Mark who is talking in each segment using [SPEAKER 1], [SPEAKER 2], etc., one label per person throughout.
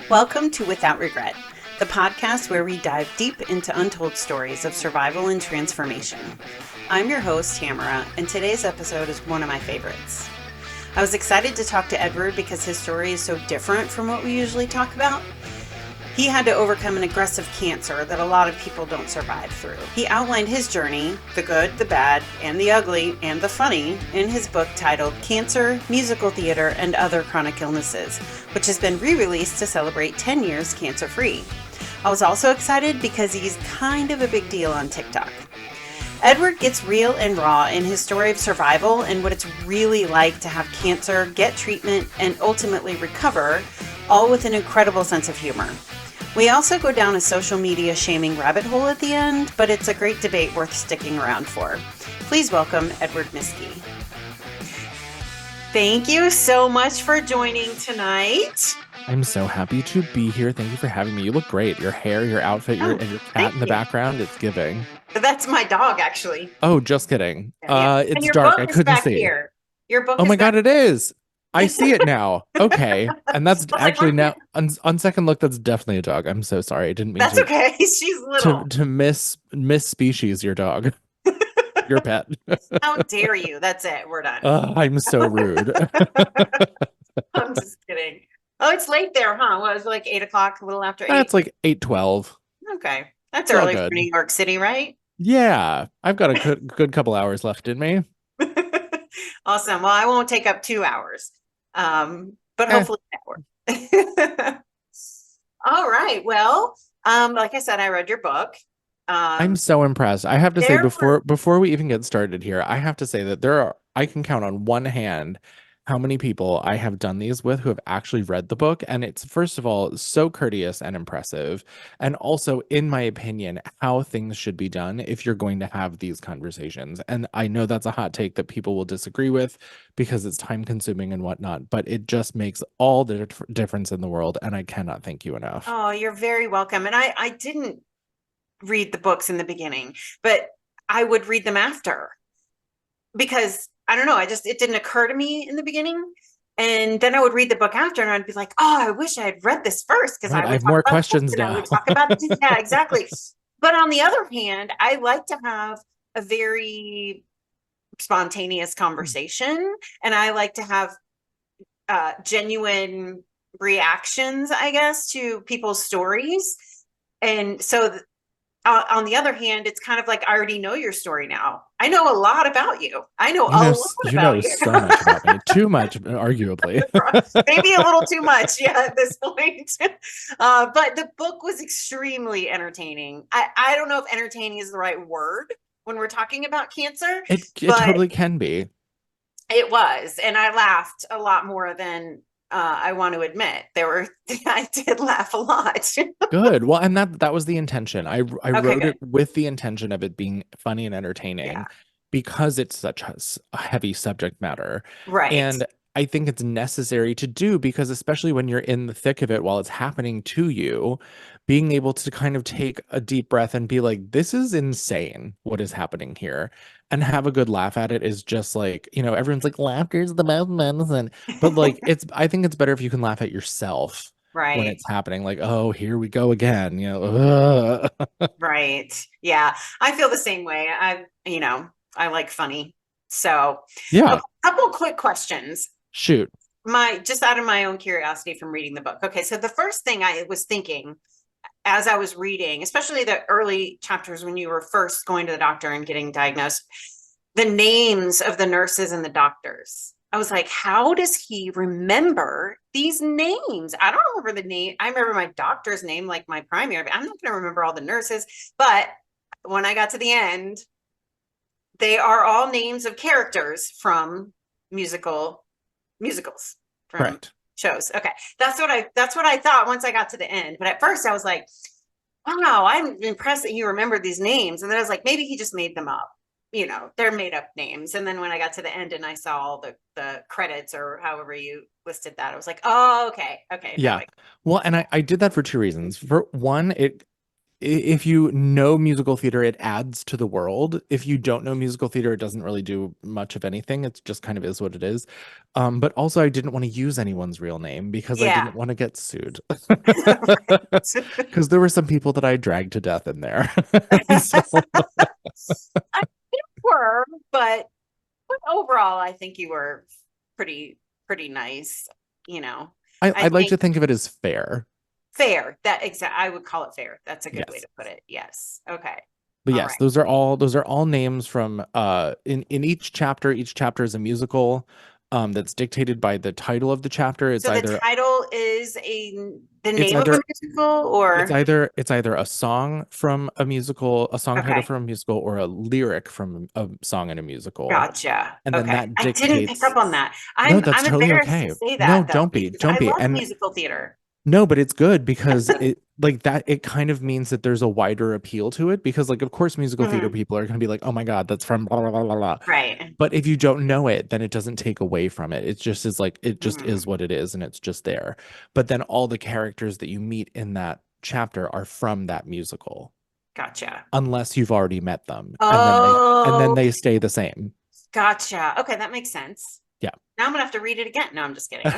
[SPEAKER 1] Welcome to Without Regret, the podcast where we dive deep into untold stories of survival and transformation. I'm your host, Tamara, and today's episode is one of my favorites. I was excited to talk to Edward because his story is so different from what we usually talk about. He had to overcome an aggressive cancer that a lot of people don't survive through. He outlined his journey, the good, the bad, and the ugly, and the funny, in his book titled Cancer, Musical Theater, and Other Chronic Illnesses, which has been re-released to celebrate 10 years cancer-free. I was also excited because he's kind of a big deal on TikTok. Edward gets real and raw in his story of survival and what it's really like to have cancer, get treatment, and ultimately recover, all with an incredible sense of humor. We also go down a social media shaming rabbit hole at the end, but it's a great debate worth sticking around for. Please welcome Edward Miskie. Thank you so much for joining tonight.
[SPEAKER 2] I'm so happy to be here. Thank you for having me. You look great. Your hair, your outfit, and your cat in the background, it's giving.
[SPEAKER 1] That's my dog, actually.
[SPEAKER 2] Oh, just kidding.
[SPEAKER 1] Yeah.
[SPEAKER 2] It's dark. I couldn't see.
[SPEAKER 1] Here. Your book
[SPEAKER 2] Oh my God, it is. I see it now. Okay. And that's actually now on second look, that's definitely a dog. I'm so sorry. I didn't mean
[SPEAKER 1] That's okay. She's little.
[SPEAKER 2] To miss species your dog. Your pet.
[SPEAKER 1] How dare you? That's it. We're done.
[SPEAKER 2] I'm so rude.
[SPEAKER 1] I'm just kidding. Oh, it's late there, huh? What was it, like 8 o'clock, a little after 8?
[SPEAKER 2] That's like 8:12.
[SPEAKER 1] Okay. That's early for New York City, right?
[SPEAKER 2] Yeah. I've got a good couple hours left in me.
[SPEAKER 1] Awesome. Well, I won't take up 2 hours. But hopefully that works. All right. Well, like I said, I read your book.
[SPEAKER 2] I'm so impressed. I have to say before we even get started here, I have to say that I can count on one hand how many people I have done these with who have actually read the book. And it's, first of all, so courteous and impressive. And also, in my opinion, how things should be done if you're going to have these conversations. And I know that's a hot take that people will disagree with because it's time consuming and whatnot, but it just makes all the difference in the world. And I cannot thank you enough.
[SPEAKER 1] Oh, you're very welcome. And I didn't read the books in the beginning, but I would read them after because I don't know. It didn't occur to me in the beginning. And then I would read the book after and I'd be like, oh, I wish I had read this first. Because
[SPEAKER 2] I have more questions now.
[SPEAKER 1] I would talk about this. Yeah, exactly. But on the other hand, I like to have a very spontaneous conversation. And I like to have genuine reactions, I guess, to people's stories. And so on the other hand, it's kind of like, I already know your story now. I know a lot about you. I know a lot about you.
[SPEAKER 2] So much about me. Too much, arguably.
[SPEAKER 1] Maybe a little too much, yeah, at this point. But the book was extremely entertaining. I don't know if entertaining is the right word when we're talking about cancer.
[SPEAKER 2] It totally can be.
[SPEAKER 1] It was. And I laughed a lot more than I want to admit. I did laugh a lot.
[SPEAKER 2] Good. Well, and that was the intention. I wrote it with the intention of it being funny and entertaining because it's such a heavy subject matter.
[SPEAKER 1] Right.
[SPEAKER 2] And I think it's necessary to do because especially when you're in the thick of it while it's happening to you, being able to kind of take a deep breath and be like, this is insane what is happening here, and have a good laugh at it is just like, everyone's like, laughter is the best medicine. But like, I think it's better if you can laugh at yourself when it's happening. Like, oh, here we go again,
[SPEAKER 1] Right. Yeah. I feel the same way. I like funny. So
[SPEAKER 2] yeah.
[SPEAKER 1] A couple quick questions.
[SPEAKER 2] Shoot.
[SPEAKER 1] Just out of my own curiosity from reading the book. Okay. So the first thing I was thinking as I was reading, especially the early chapters when you were first going to the doctor and getting diagnosed, the names of the nurses and the doctors. I was like, how does he remember these names? I don't remember the name. I remember my doctor's name, like my primary, but I'm not going to remember all the nurses. But when I got to the end, they are all names of characters from musicals, from shows. Okay. That's what I thought once I got to the end. But at first I was like, wow, I'm impressed that you remembered these names. And then I was like, maybe he just made them up. They're made up names. And then when I got to the end and I saw all the credits or however you listed that, I was like, oh, okay. Okay.
[SPEAKER 2] Yeah. Well, and I did that for two reasons. For one, it if you know musical theater, it adds to the world. If you don't know musical theater, it doesn't really do much of anything. It's just kind of is what it is. But also I didn't want to use anyone's real name because I
[SPEAKER 1] Yeah.
[SPEAKER 2] didn't want to get sued. Because there were some people that I dragged to death in there. So
[SPEAKER 1] I were, but overall, I think you were pretty nice. You know, I
[SPEAKER 2] I'd like to
[SPEAKER 1] think
[SPEAKER 2] think of it as fair.
[SPEAKER 1] fair. I would call it fair. That's a good way
[SPEAKER 2] Yes.
[SPEAKER 1] to put it. Yes. Okay.
[SPEAKER 2] But
[SPEAKER 1] All
[SPEAKER 2] yes,
[SPEAKER 1] right.
[SPEAKER 2] those are all names from in each chapter is a musical that's dictated by the title of the chapter.
[SPEAKER 1] So the title is the
[SPEAKER 2] It's
[SPEAKER 1] name of a
[SPEAKER 2] either
[SPEAKER 1] musical, or
[SPEAKER 2] it's either a song from a musical, a song title
[SPEAKER 1] okay,
[SPEAKER 2] from a musical, or a lyric from a song in a musical.
[SPEAKER 1] gotcha.
[SPEAKER 2] And then
[SPEAKER 1] Okay,
[SPEAKER 2] that
[SPEAKER 1] I didn't pick
[SPEAKER 2] dictates.
[SPEAKER 1] up on that.
[SPEAKER 2] No,
[SPEAKER 1] I'm
[SPEAKER 2] that's
[SPEAKER 1] I'm
[SPEAKER 2] totally
[SPEAKER 1] embarrassed to
[SPEAKER 2] okay.
[SPEAKER 1] say
[SPEAKER 2] No,
[SPEAKER 1] that though because
[SPEAKER 2] don't
[SPEAKER 1] I
[SPEAKER 2] be.
[SPEAKER 1] love
[SPEAKER 2] And
[SPEAKER 1] musical theater.
[SPEAKER 2] no, but it's good because it like that it kind of means that there's a wider appeal to it because like of course musical theater
[SPEAKER 1] Mhm.
[SPEAKER 2] people are going to be like, "Oh my God, that's from blah blah blah blah blah."
[SPEAKER 1] Right.
[SPEAKER 2] But if you don't know it, then it doesn't take away from it. It just is like it just is
[SPEAKER 1] Mhm.
[SPEAKER 2] what it is and it's just there. But then all the characters that you meet in that chapter are from that musical
[SPEAKER 1] Gotcha.
[SPEAKER 2] unless you've already met them and then
[SPEAKER 1] Oh,
[SPEAKER 2] they stay the same.
[SPEAKER 1] gotcha. Okay, that makes sense.
[SPEAKER 2] Yeah.
[SPEAKER 1] Now I'm gonna have to read it again. No, I'm just kidding.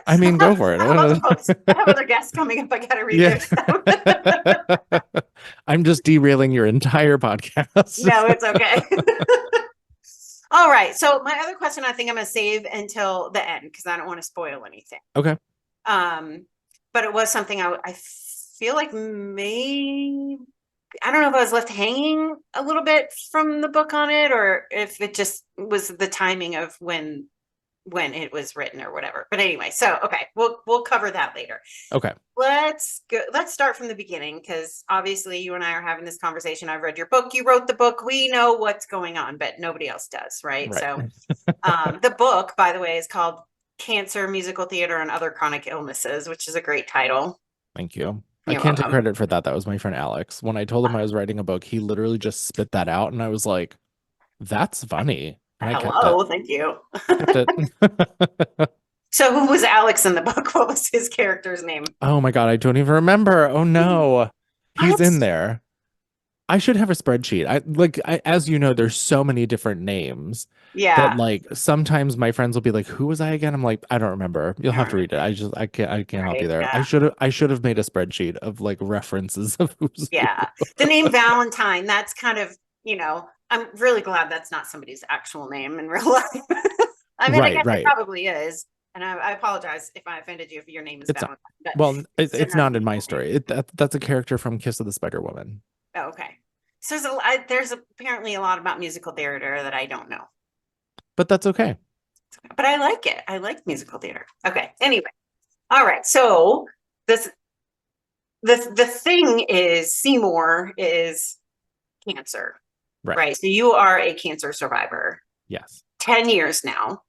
[SPEAKER 2] I mean, go for
[SPEAKER 1] I have other
[SPEAKER 2] it.
[SPEAKER 1] books. I have other guests coming up. I gotta read
[SPEAKER 2] Yeah.
[SPEAKER 1] their stuff.
[SPEAKER 2] I'm just derailing your entire podcast.
[SPEAKER 1] No, it's okay. All right. So my other question, I think I'm gonna save until the end because I don't want to spoil anything.
[SPEAKER 2] Okay.
[SPEAKER 1] Um, but it was something I feel like maybe I don't know if I was left hanging a little bit from the book on it, or if it just was the timing of when it was written or whatever. But anyway, so okay, we'll cover that later.
[SPEAKER 2] Okay.
[SPEAKER 1] Let's start from the beginning because obviously you and I are having this conversation. I've read your book, you wrote the book, we know what's going on, but nobody else does, right?
[SPEAKER 2] Right.
[SPEAKER 1] So the book, by the way, is called Cancer, Musical Theater, and Other Chronic Illnesses, which is a great title.
[SPEAKER 2] Thank you. I
[SPEAKER 1] You're
[SPEAKER 2] can't take
[SPEAKER 1] welcome.
[SPEAKER 2] credit for that. That was my friend Alex. When I told him I was writing a book, he literally just spit that out and I was like, that's funny. And I kept it.
[SPEAKER 1] Hello, thank you.
[SPEAKER 2] Kept it.
[SPEAKER 1] So who was Alex in the book? What was his character's name?
[SPEAKER 2] Oh my God, I don't even remember. Oh no. He's
[SPEAKER 1] What?
[SPEAKER 2] in there. I should have a spreadsheet. As you know, there's so many different names that
[SPEAKER 1] Yeah.
[SPEAKER 2] like sometimes my friends will be like, "Who was I again?" I'm like, "I don't remember. You'll
[SPEAKER 1] All
[SPEAKER 2] have to
[SPEAKER 1] right.
[SPEAKER 2] read it. I can't help you
[SPEAKER 1] Right.
[SPEAKER 2] there.
[SPEAKER 1] Yeah.
[SPEAKER 2] I should have made a spreadsheet of like references of who's who.
[SPEAKER 1] Yeah. The name Valentine, that's kind of, I'm really glad that's not somebody's actual name in real life. I mean, I
[SPEAKER 2] Right,
[SPEAKER 1] guess it
[SPEAKER 2] right.
[SPEAKER 1] probably is. And I apologize if I offended you if your name is
[SPEAKER 2] It's not.
[SPEAKER 1] Valentine, but
[SPEAKER 2] Well,
[SPEAKER 1] it's
[SPEAKER 2] it's
[SPEAKER 1] another
[SPEAKER 2] not in my
[SPEAKER 1] legal name.
[SPEAKER 2] story. That's a character from Kiss of the Spider Woman.
[SPEAKER 1] Oh, okay. So there's apparently a lot about musical theater that I don't know,
[SPEAKER 2] But that's okay.
[SPEAKER 1] but I like it. I like musical theater. Okay. Anyway. All right. So this the thing is Seymour is cancer,
[SPEAKER 2] Right.
[SPEAKER 1] right? So you are a cancer survivor.
[SPEAKER 2] Yes.
[SPEAKER 1] 10 years now,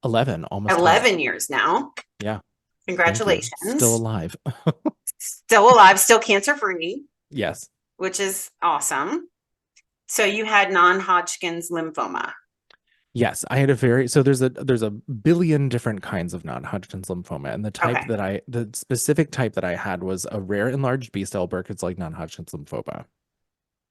[SPEAKER 2] 11, almost 12.
[SPEAKER 1] 11 years now.
[SPEAKER 2] Yeah. Thank you. Still
[SPEAKER 1] Congratulations.
[SPEAKER 2] alive.
[SPEAKER 1] Still alive, still cancer free,
[SPEAKER 2] Yes.
[SPEAKER 1] which is awesome. So you had non-Hodgkin's lymphoma.
[SPEAKER 2] Yes, I had a very so there's a billion different kinds of non-Hodgkin's lymphoma, and
[SPEAKER 1] Okay.
[SPEAKER 2] the specific type that I had was a rare enlarged B cell Burkitt's-like non-Hodgkin's lymphoma.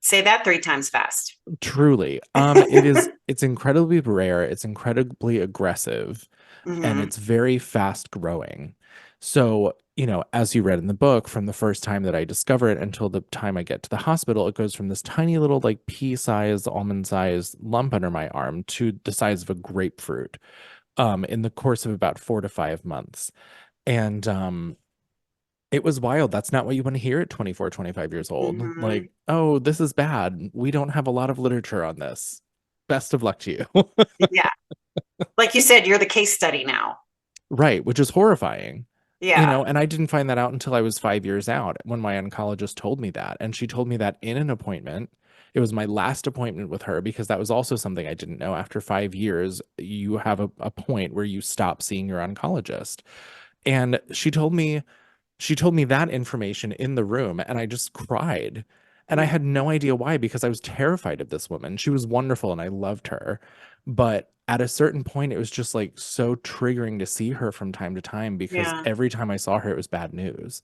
[SPEAKER 1] Say that 3 times fast.
[SPEAKER 2] Truly, it's incredibly rare, it's incredibly aggressive, and
[SPEAKER 1] Hmm.
[SPEAKER 2] it's very fast growing. So, as you read in the book, from the first time that I discover it until the time I get to the hospital, it goes from this tiny little like pea-sized, almond-sized lump under my arm to the size of a grapefruit, in the course of about 4 to 5 months. And it was wild. That's not what you want to hear at 24, 25 years old.
[SPEAKER 1] Hmm.
[SPEAKER 2] Like, oh, this is bad. We don't have a lot of literature on this. Best of luck to you.
[SPEAKER 1] Yeah. Like you said, you're the case study now.
[SPEAKER 2] Right, which is horrifying.
[SPEAKER 1] Yeah.
[SPEAKER 2] And I didn't find that out until I was 5 years out when my oncologist told me that. And she told me that in an appointment. It was my last appointment with her because that was also something I didn't know. After 5 years, you have a point where you stop seeing your oncologist. And she told me that information in the room and I just cried. And I
[SPEAKER 1] Mm.
[SPEAKER 2] had no idea why because I was terrified of this woman. She was wonderful and I loved her. But at a certain point, it was just like so triggering to see her from time to time because
[SPEAKER 1] Yeah.
[SPEAKER 2] every time I saw her, it was bad news.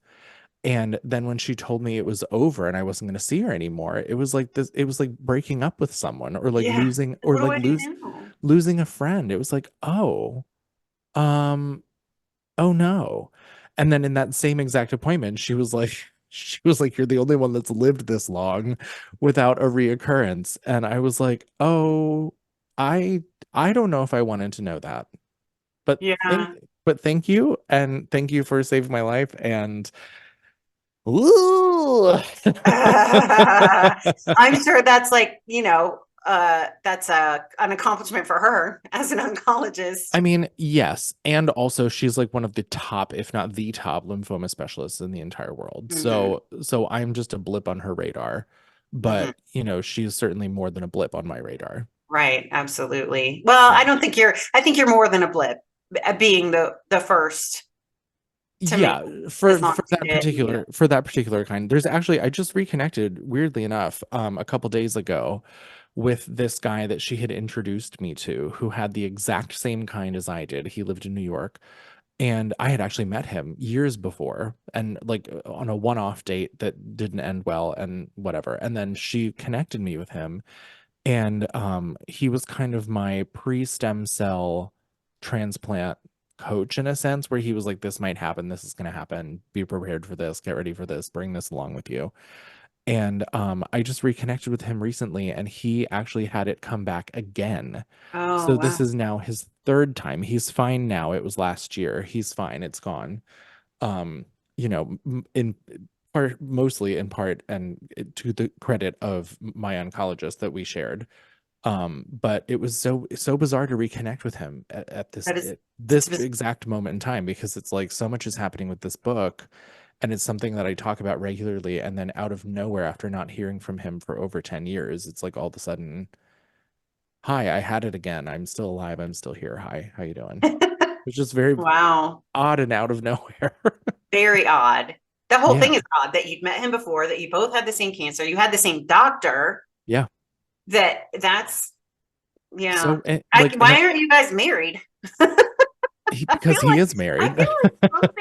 [SPEAKER 2] And then when she told me it was over and I wasn't going to see her anymore, it was like this, it was like breaking up with someone or like
[SPEAKER 1] Yeah.
[SPEAKER 2] losing or
[SPEAKER 1] What
[SPEAKER 2] like
[SPEAKER 1] would you do?
[SPEAKER 2] losing a friend. It was like, oh, um, oh no. And then in that same exact appointment, she was like, you're the only one that's lived this long without a reoccurrence. And I was like, oh, I I don't know if I wanted to know that. But
[SPEAKER 1] Yeah.
[SPEAKER 2] thank you. And thank you for saving my life. And ooh.
[SPEAKER 1] I'm sure that's like, that's an accomplishment for her as an oncologist.
[SPEAKER 2] I mean, yes. And also she's like one of the top, if not the top lymphoma specialists in the entire world.
[SPEAKER 1] Hmm.
[SPEAKER 2] So I'm just a blip on her radar.
[SPEAKER 1] Hmm.
[SPEAKER 2] But, she's certainly more than a blip on my radar.
[SPEAKER 1] Right, absolutely. Well,
[SPEAKER 2] Yeah.
[SPEAKER 1] I think you're more than a blip, being the first to make
[SPEAKER 2] Yeah,
[SPEAKER 1] as long as you did.
[SPEAKER 2] for that particular kind. There's actually I just reconnected weirdly enough a couple days ago with this guy that she had introduced me to who had the exact same kind as I did. He lived in New York and I had actually met him years before and like on a one-off date that didn't end well and whatever. And then she connected me with him and he was kind of my pre-stem cell transplant coach in a sense where he was like, this might happen, this is going to happen, be prepared for this, get ready for this, bring this along with you. And I just reconnected with him recently and he actually had it come back again.
[SPEAKER 1] Oh,
[SPEAKER 2] So this
[SPEAKER 1] wow.
[SPEAKER 2] is now his third time. He's fine now. It was last year. He's fine. It's gone. um in part, mostly in part, and to the credit of my oncologist that we shared. But it was so bizarre to reconnect with him at
[SPEAKER 1] That is,
[SPEAKER 2] this exact moment in time, because it's like so much is happening with this book and it's something that I talk about regularly, and then out of nowhere, after not hearing from him for over 10 years, it's like all of a sudden, hi, I had it again, I'm still alive, I'm still here, hi, how you doing? It's just very
[SPEAKER 1] wow.
[SPEAKER 2] odd and out of nowhere.
[SPEAKER 1] Very odd. The whole thing
[SPEAKER 2] Yeah.
[SPEAKER 1] is odd that you'd met him before, that you both had the same cancer, you had the same doctor,
[SPEAKER 2] Yeah.
[SPEAKER 1] that's, yeah.
[SPEAKER 2] So like, and
[SPEAKER 1] Why aren't you guys married? I
[SPEAKER 2] because
[SPEAKER 1] feel
[SPEAKER 2] he
[SPEAKER 1] like
[SPEAKER 2] is
[SPEAKER 1] I
[SPEAKER 2] married.
[SPEAKER 1] feel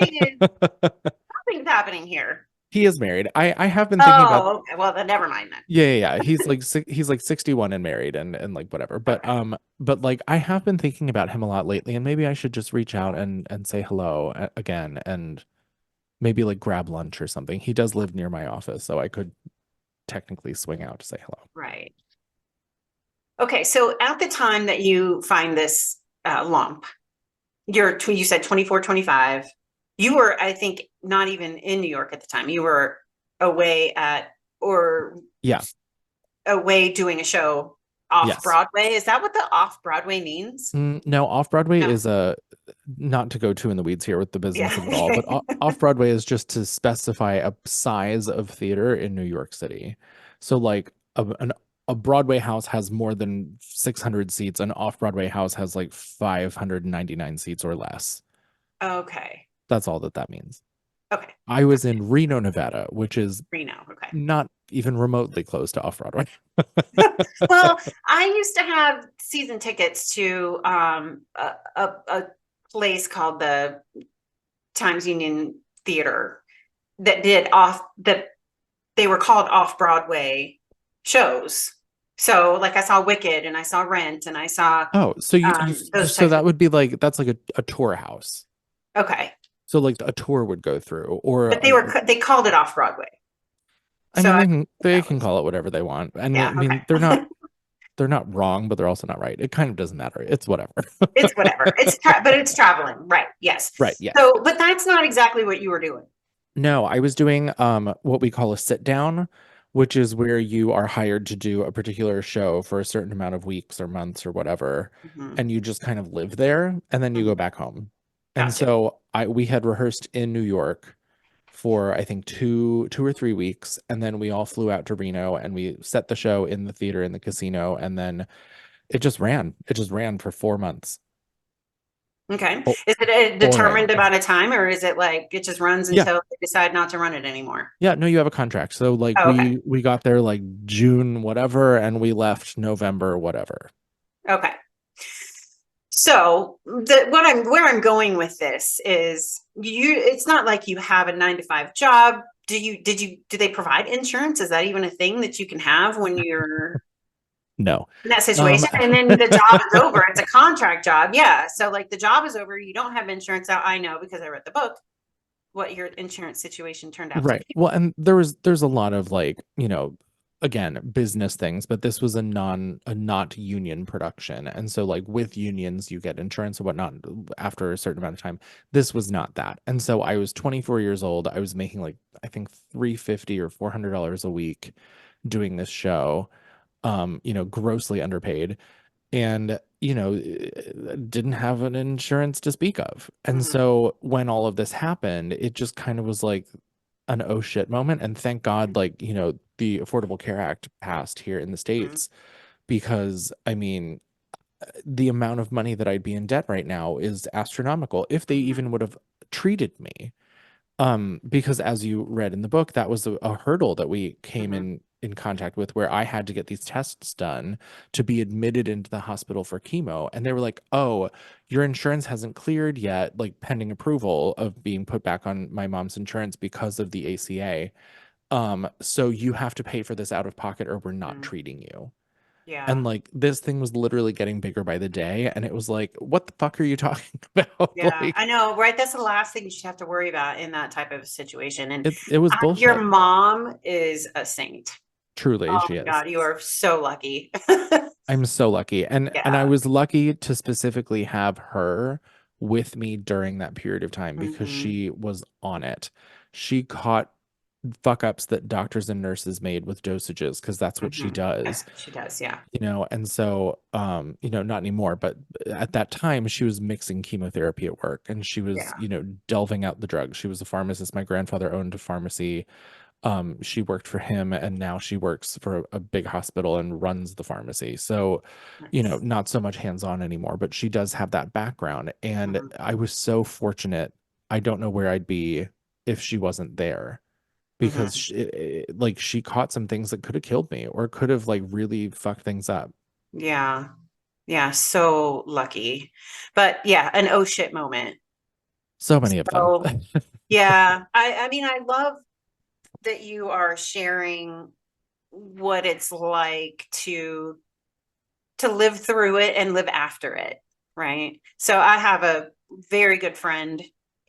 [SPEAKER 1] like something's happening here.
[SPEAKER 2] He is married. I have been thinking about,
[SPEAKER 1] Oh, okay. Well, then never mind then.
[SPEAKER 2] yeah. He's like he's like 61 and married and like whatever.
[SPEAKER 1] Okay.
[SPEAKER 2] But like I have been thinking about him a lot lately, and maybe I should just reach out and say hello again, and maybe like grab lunch or something. He does live near my office, so I could technically swing out to say hello.
[SPEAKER 1] Right. Okay. So at the time that you find this lump, you said 24, 25. You were, I think, not even in New York at the time. You were away or
[SPEAKER 2] Yeah.
[SPEAKER 1] away doing a show off
[SPEAKER 2] Yes.
[SPEAKER 1] Broadway. Is that what the off Broadway means?
[SPEAKER 2] No, off Broadway
[SPEAKER 1] No.
[SPEAKER 2] is a, not to go too in the weeds here with the business
[SPEAKER 1] Yeah.
[SPEAKER 2] of it all, but off Broadway is just to specify a size of theater in New York City. So like a Broadway house has more than 600 seats. An off Broadway house has like 599 seats or less.
[SPEAKER 1] Okay.
[SPEAKER 2] That's all that means.
[SPEAKER 1] Okay.
[SPEAKER 2] I was in Reno, Nevada, which is
[SPEAKER 1] Reno. Okay.
[SPEAKER 2] not even remotely close to off Broadway.
[SPEAKER 1] Well, I used to have season tickets to a place called the Times Union Theater that did off that they were called off Broadway shows. So like I saw Wicked and I saw Rent and I saw
[SPEAKER 2] Oh, so
[SPEAKER 1] those
[SPEAKER 2] so
[SPEAKER 1] types
[SPEAKER 2] that
[SPEAKER 1] of
[SPEAKER 2] would be like, that's like a tour house.
[SPEAKER 1] okay.
[SPEAKER 2] So like a tour would go through, or
[SPEAKER 1] But they called it off Broadway.
[SPEAKER 2] I
[SPEAKER 1] So
[SPEAKER 2] mean
[SPEAKER 1] I
[SPEAKER 2] they
[SPEAKER 1] that
[SPEAKER 2] can
[SPEAKER 1] was
[SPEAKER 2] call it whatever they want. And I
[SPEAKER 1] yeah,
[SPEAKER 2] mean
[SPEAKER 1] okay.
[SPEAKER 2] they're not wrong, but they're also not right. It kind of doesn't matter. It's whatever.
[SPEAKER 1] It's whatever. But it's traveling, right? Yes.
[SPEAKER 2] Right, yes.
[SPEAKER 1] So, but that's not exactly what you were doing.
[SPEAKER 2] No, I was doing what we call a sit down, which is where you are hired to do a particular show for a certain amount of weeks or months or whatever,
[SPEAKER 1] Mm-hmm.
[SPEAKER 2] and you just kind of live there and then you
[SPEAKER 1] Mm-hmm.
[SPEAKER 2] go back home. And
[SPEAKER 1] Gotcha.
[SPEAKER 2] so we had rehearsed in New York for I think 2 or 3 weeks, and then we all flew out to Reno and we set the show in the theater in the casino, and then it just ran for 4 months.
[SPEAKER 1] Okay.
[SPEAKER 2] Oh,
[SPEAKER 1] Is it a
[SPEAKER 2] pouring
[SPEAKER 1] determined
[SPEAKER 2] rain.
[SPEAKER 1] amount of time or is it like it just runs
[SPEAKER 2] Yeah.
[SPEAKER 1] until they decide not to run it anymore?
[SPEAKER 2] Yeah, no, you have a contract. So like
[SPEAKER 1] Oh, okay.
[SPEAKER 2] we got there like June whatever and we left November whatever.
[SPEAKER 1] Okay. So where I'm going with this is it's not like you have a 9 to 5 job. Do they provide insurance? Is that even a thing that you can have when you're
[SPEAKER 2] No.
[SPEAKER 1] in that situation? And then the job is over. It's a contract job. Yeah. So like the job is over. You don't have insurance. Now I know because I read the book what your insurance situation turned out to
[SPEAKER 2] Right.
[SPEAKER 1] be.
[SPEAKER 2] Well, and there's a lot of like, again, business things, but this was a not union production. And so like with unions, you get insurance and whatnot after a certain amount of time. This was not that. And so I was 24 years old. I was making like, I think $350 or $400 a week doing this show, grossly underpaid, and didn't have an insurance to speak of. And
[SPEAKER 1] Mm-hmm.
[SPEAKER 2] so when all of this happened, it just kind of was like an oh shit moment. And thank God, like, the Affordable Care Act passed here in the
[SPEAKER 1] Mm-hmm.
[SPEAKER 2] States, because I mean, the amount of money that I'd be in debt right now is astronomical if they
[SPEAKER 1] Mm-hmm.
[SPEAKER 2] even would have treated me. Because as you read in the book, that was a hurdle that we came
[SPEAKER 1] Mm-hmm.
[SPEAKER 2] in contact with, where I had to get these tests done to be admitted into the hospital for chemo. And they were like, oh, your insurance hasn't cleared yet, like pending approval of being put back on my mom's insurance because of the ACA. So you have to pay for this out of pocket or we're not
[SPEAKER 1] Mm-hmm.
[SPEAKER 2] treating you. And
[SPEAKER 1] Yeah.
[SPEAKER 2] like this thing was literally getting bigger by the day. And it was like, what the fuck are you talking about?
[SPEAKER 1] Yeah, I
[SPEAKER 2] Like
[SPEAKER 1] know, right? That's the last thing you should have to worry about in that type of situation. And
[SPEAKER 2] it was
[SPEAKER 1] your
[SPEAKER 2] bullshit.
[SPEAKER 1] mom is a saint.
[SPEAKER 2] Truly,
[SPEAKER 1] Oh
[SPEAKER 2] she
[SPEAKER 1] my
[SPEAKER 2] is.
[SPEAKER 1] God, you are so lucky.
[SPEAKER 2] I'm so lucky. And I
[SPEAKER 1] Yeah.
[SPEAKER 2] was lucky to specifically have her with me during that period of time because
[SPEAKER 1] Hmm.
[SPEAKER 2] she was on it. She caught fuck ups that doctors and nurses made with dosages because that's what she
[SPEAKER 1] Hmm.
[SPEAKER 2] does,
[SPEAKER 1] Yes, she does. Yeah.
[SPEAKER 2] and so not anymore, but at that time she was mixing chemotherapy at work, and she was,
[SPEAKER 1] Yeah.
[SPEAKER 2] delving out the drugs. She was a pharmacist. My grandfather owned a pharmacy. She worked for him, and now she works for a big hospital and runs the pharmacy. So,
[SPEAKER 1] Nice.
[SPEAKER 2] not so much hands-on anymore, but she does have that background. And
[SPEAKER 1] Hmm.
[SPEAKER 2] I was so fortunate. I don't know where I'd be if she wasn't there, because
[SPEAKER 1] Hmm.
[SPEAKER 2] like she caught some things that could have killed me or could have like really fucked things up.
[SPEAKER 1] Yeah. Yeah. So lucky. But yeah, an oh shit moment.
[SPEAKER 2] So many of them.
[SPEAKER 1] So yeah, I mean, I love that you are sharing what it's like to live through it and live after it, right? So I have a very good friend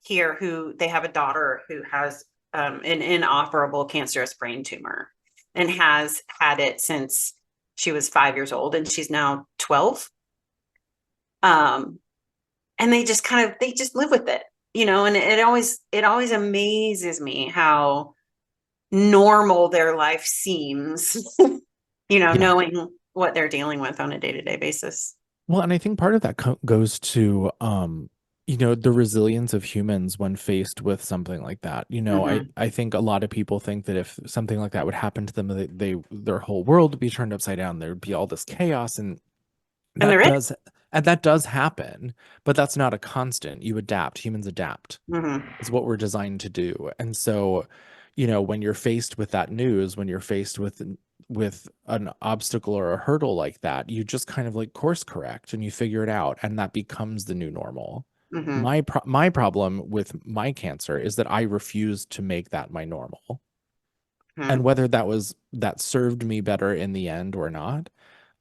[SPEAKER 1] here who they have a daughter who has an inoperable cancerous brain tumor and has had it since she was 5 years old, and she's now 12. Um, and they just live with it, and it always amazes me how normal their life seems,
[SPEAKER 2] Yeah.
[SPEAKER 1] knowing what they're dealing with on a day-to-day basis.
[SPEAKER 2] Well, and I think part of that goes to the resilience of humans when faced with something like that.
[SPEAKER 1] Hmm.
[SPEAKER 2] I think a lot of people think that if something like that would happen to them, their whole world would be turned upside down. There would be all this chaos, and
[SPEAKER 1] And
[SPEAKER 2] that
[SPEAKER 1] there is.
[SPEAKER 2] does and that does happen, but that's not a constant. You adapt. Humans adapt.
[SPEAKER 1] Hmm.
[SPEAKER 2] Is what we're designed to do. And so, when you're faced with that news, when you're faced with an obstacle or a hurdle like that, you just kind of like course correct and you figure it out, and that becomes the new normal.
[SPEAKER 1] Hmm.
[SPEAKER 2] My problem with my cancer is that I refuse to make that my normal. And
[SPEAKER 1] Hmm.
[SPEAKER 2] whether that served me better in the end or not,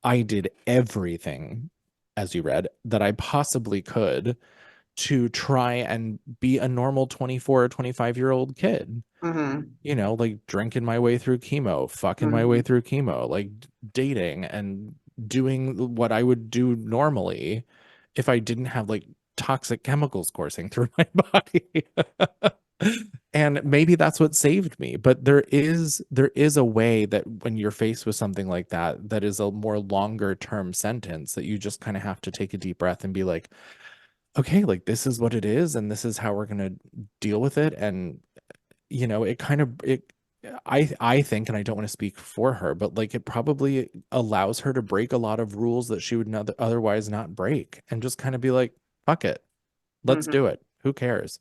[SPEAKER 2] I did everything, as you read, that I possibly could to try and be a normal 24 or 25-year-old kid.
[SPEAKER 1] Hmm.
[SPEAKER 2] Like drinking my way through chemo, fucking my way
[SPEAKER 1] Hmm.
[SPEAKER 2] through chemo, like dating and doing what I would do normally if I didn't have like toxic chemicals coursing through my body. And maybe that's what saved me. But there is a way that when you're faced with something like that, that is a more longer term sentence, that you just kind of have to take a deep breath and be like, okay, like this is what it is, and this is how we're gonna deal with it. And it kind of it I think, and I don't want to speak for her, but like it probably allows her to break a lot of rules that she would not otherwise not break, and just kind of be like, fuck it, let's
[SPEAKER 1] Hmm.
[SPEAKER 2] do it. Who cares?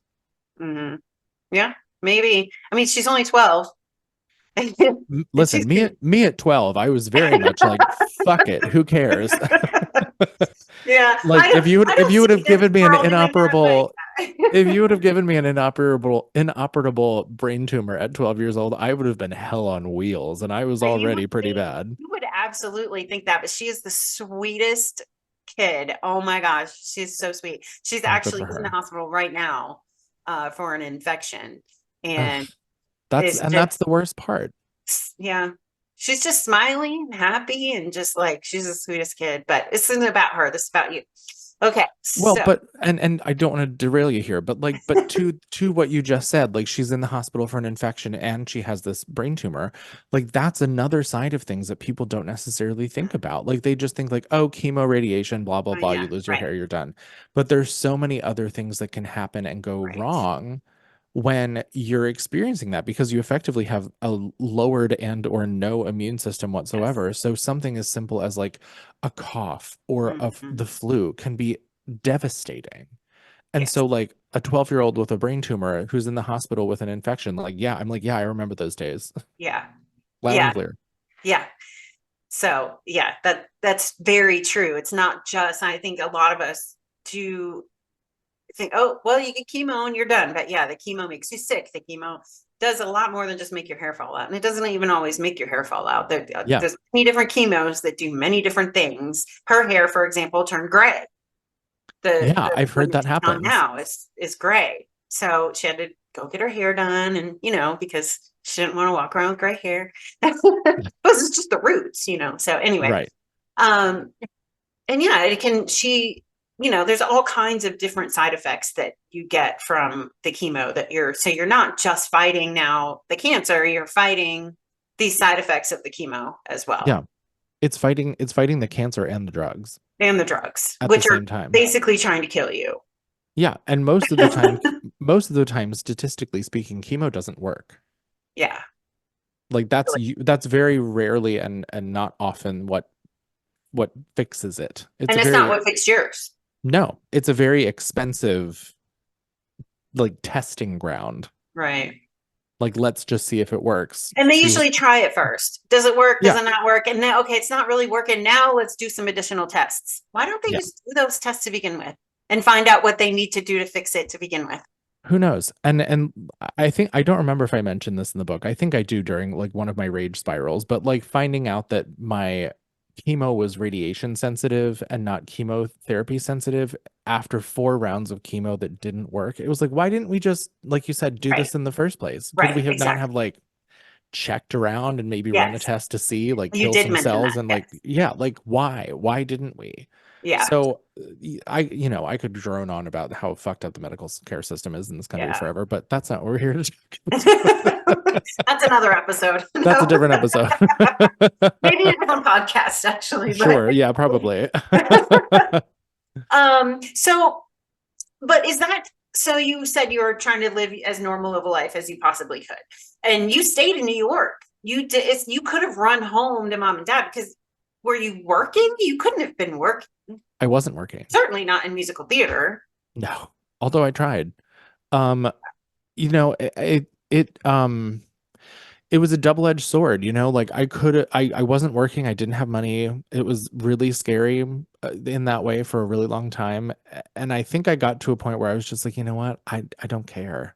[SPEAKER 1] Hmm. Yeah, maybe. I mean, she's only 12. And she's
[SPEAKER 2] Listen, me at 12, I was very much like, fuck it, who cares?
[SPEAKER 1] Yeah,
[SPEAKER 2] Like
[SPEAKER 1] I
[SPEAKER 2] if
[SPEAKER 1] don't
[SPEAKER 2] you would
[SPEAKER 1] see
[SPEAKER 2] have
[SPEAKER 1] this
[SPEAKER 2] given me an
[SPEAKER 1] world doing that,
[SPEAKER 2] inoperable if
[SPEAKER 1] but
[SPEAKER 2] you would have given me an inoperable brain tumor at 12 years old, I would have been hell on wheels, and I was
[SPEAKER 1] you
[SPEAKER 2] already
[SPEAKER 1] would
[SPEAKER 2] pretty
[SPEAKER 1] think,
[SPEAKER 2] bad.
[SPEAKER 1] you would absolutely think that. But she is the sweetest kid. Oh my gosh, she's so sweet. She's
[SPEAKER 2] Oh, good
[SPEAKER 1] actually
[SPEAKER 2] for
[SPEAKER 1] in the
[SPEAKER 2] her.
[SPEAKER 1] hospital right now, for an infection,
[SPEAKER 2] Ugh,
[SPEAKER 1] and it's
[SPEAKER 2] that's
[SPEAKER 1] just,
[SPEAKER 2] the worst part.
[SPEAKER 1] yeah. She's just smiling, happy, and just like she's the sweetest kid. But this isn't about her. This is about you. Okay,
[SPEAKER 2] Well,
[SPEAKER 1] so
[SPEAKER 2] but and I don't want to derail you here, but like, but to what you just said, like she's in the hospital for an infection and she has this brain tumor. Like that's another side of things that people don't necessarily think about. Like they just think like, oh, chemo, radiation, blah blah blah,
[SPEAKER 1] yeah,
[SPEAKER 2] you lose your
[SPEAKER 1] right,
[SPEAKER 2] hair, you're done. But there's so many other things that can happen and go
[SPEAKER 1] right,
[SPEAKER 2] wrong when you're experiencing that because you effectively have a lowered and or no immune system
[SPEAKER 1] yes,
[SPEAKER 2] whatsoever. So something as simple as like a cough or
[SPEAKER 1] hmm
[SPEAKER 2] the flu can be devastating. And
[SPEAKER 1] yes,
[SPEAKER 2] so like a 12-year-old with a brain tumor who's in the hospital with an infection, like, yeah, I'm like, yeah, I remember those days.
[SPEAKER 1] yeah,
[SPEAKER 2] Loud and
[SPEAKER 1] yeah,
[SPEAKER 2] clear.
[SPEAKER 1] yeah. So yeah, that's very true. It's not just, I think a lot of us do think, oh, well, you get chemo and you're done. But yeah, the chemo makes you sick. The chemo does a lot more than just make your hair fall out. And it doesn't even always make your hair fall out.
[SPEAKER 2] Yeah.
[SPEAKER 1] There's many different chemos that do many different things. Her hair, for example, turned gray.
[SPEAKER 2] Yeah,
[SPEAKER 1] The
[SPEAKER 2] I've
[SPEAKER 1] one
[SPEAKER 2] heard
[SPEAKER 1] that
[SPEAKER 2] that
[SPEAKER 1] she's on
[SPEAKER 2] happens.
[SPEAKER 1] now is gray. So she had to go get her hair done, and because she didn't want to walk around with gray hair. This is just the roots. So anyway,
[SPEAKER 2] Right.
[SPEAKER 1] um, and yeah, it can she there's all kinds of different side effects that you get from the chemo, that you're not just fighting now the cancer, you're fighting these side effects of the chemo as well,
[SPEAKER 2] Yeah. It's fighting the cancer and the drugs
[SPEAKER 1] and the drugs,
[SPEAKER 2] at the
[SPEAKER 1] which are
[SPEAKER 2] same time.
[SPEAKER 1] basically trying to kill you.
[SPEAKER 2] Yeah, and most of the time statistically speaking, chemo doesn't work.
[SPEAKER 1] Yeah,
[SPEAKER 2] Like that's very rarely and not often what fixes it. It's
[SPEAKER 1] and
[SPEAKER 2] a
[SPEAKER 1] it's not
[SPEAKER 2] very
[SPEAKER 1] what fixed yours.
[SPEAKER 2] no, it's a very expensive like testing ground.
[SPEAKER 1] Right.
[SPEAKER 2] Like let's just see if it works.
[SPEAKER 1] And they
[SPEAKER 2] Choose
[SPEAKER 1] usually try it first. Does it work? Does
[SPEAKER 2] yeah,
[SPEAKER 1] it not work? And now, okay, it's not really working. Now let's do some additional tests. Why don't they
[SPEAKER 2] yeah.
[SPEAKER 1] just do those tests to begin with and find out what they need to do to fix it to begin with?
[SPEAKER 2] Who knows? And I think I don't remember if I mentioned this in the book. I think I do during like one of my rage spirals, but like finding out that my chemo was radiation sensitive and not chemotherapy sensitive after 4 rounds of chemo that didn't work. It was like, why didn't we just, like you said, do
[SPEAKER 1] Right.
[SPEAKER 2] this in the first place? Could
[SPEAKER 1] Right.
[SPEAKER 2] we have not
[SPEAKER 1] Exactly.
[SPEAKER 2] have like checked around and maybe run a
[SPEAKER 1] Yes.
[SPEAKER 2] test to see, like
[SPEAKER 1] You
[SPEAKER 2] kill
[SPEAKER 1] did
[SPEAKER 2] some
[SPEAKER 1] mention
[SPEAKER 2] cells
[SPEAKER 1] that.
[SPEAKER 2] and
[SPEAKER 1] Yes.
[SPEAKER 2] like, yeah, like why didn't we?
[SPEAKER 1] Yeah.
[SPEAKER 2] So I could drone on about how fucked up the medical care system is in this country
[SPEAKER 1] Yeah.
[SPEAKER 2] forever, but that's not what we're here to talk about.
[SPEAKER 1] That's another episode.
[SPEAKER 2] That's a
[SPEAKER 1] No.
[SPEAKER 2] different episode.
[SPEAKER 1] Maybe a different podcast actually, but
[SPEAKER 2] Sure, yeah, probably.
[SPEAKER 1] so but is that, so you said you were trying to live as normal of a life as you possibly could, and you stayed in New York. You could have run home to mom and dad, because were you working? You couldn't have been working.
[SPEAKER 2] I wasn't working.
[SPEAKER 1] Certainly not in musical theater.
[SPEAKER 2] No. Although I tried. Um, it was a double-edged sword, like I wasn't working, I didn't have money. It was really scary in that way for a really long time. And I think I got to a point where I was just like, you know what? I don't care.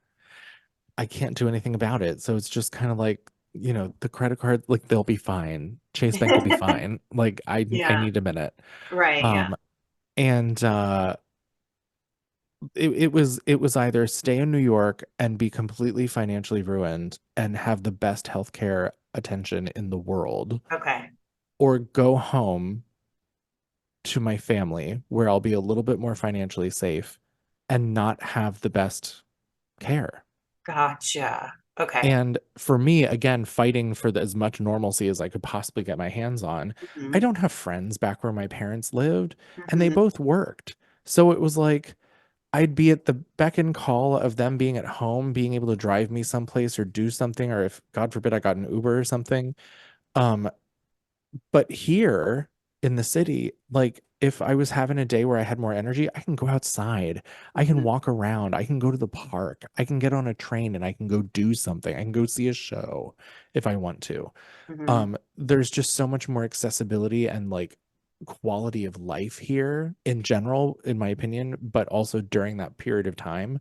[SPEAKER 2] I can't do anything about it. So it's just kind of like, the credit card, like they'll be fine. Chase Bank will be fine. Like I
[SPEAKER 1] Yeah.
[SPEAKER 2] need a minute.
[SPEAKER 1] Right. Yeah.
[SPEAKER 2] Um and it was either stay in New York and be completely financially ruined and have the best healthcare attention in the world,
[SPEAKER 1] Okay.
[SPEAKER 2] or go home to my family where I'll be a little bit more financially safe and not have the best care.
[SPEAKER 1] Gotcha. Okay.
[SPEAKER 2] And for me, again, fighting for as much normalcy as I could possibly get my hands on, I
[SPEAKER 1] Hmm.
[SPEAKER 2] don't have friends back where my parents lived, and they
[SPEAKER 1] Hmm.
[SPEAKER 2] both worked. So it was like I'd be at the beck and call of them being at home, being able to drive me someplace or do something, or if God forbid I got an Uber or something. Um, but here in the city, like if I was having a day where I had more energy, I can go outside, I can
[SPEAKER 1] Hmm.
[SPEAKER 2] walk around, I can go to the park, I can get on a train and I can go do something. I can go see a show if I want to.
[SPEAKER 1] Hmm.
[SPEAKER 2] There's just so much more accessibility and like quality of life here in general, in my opinion, but also during that period of time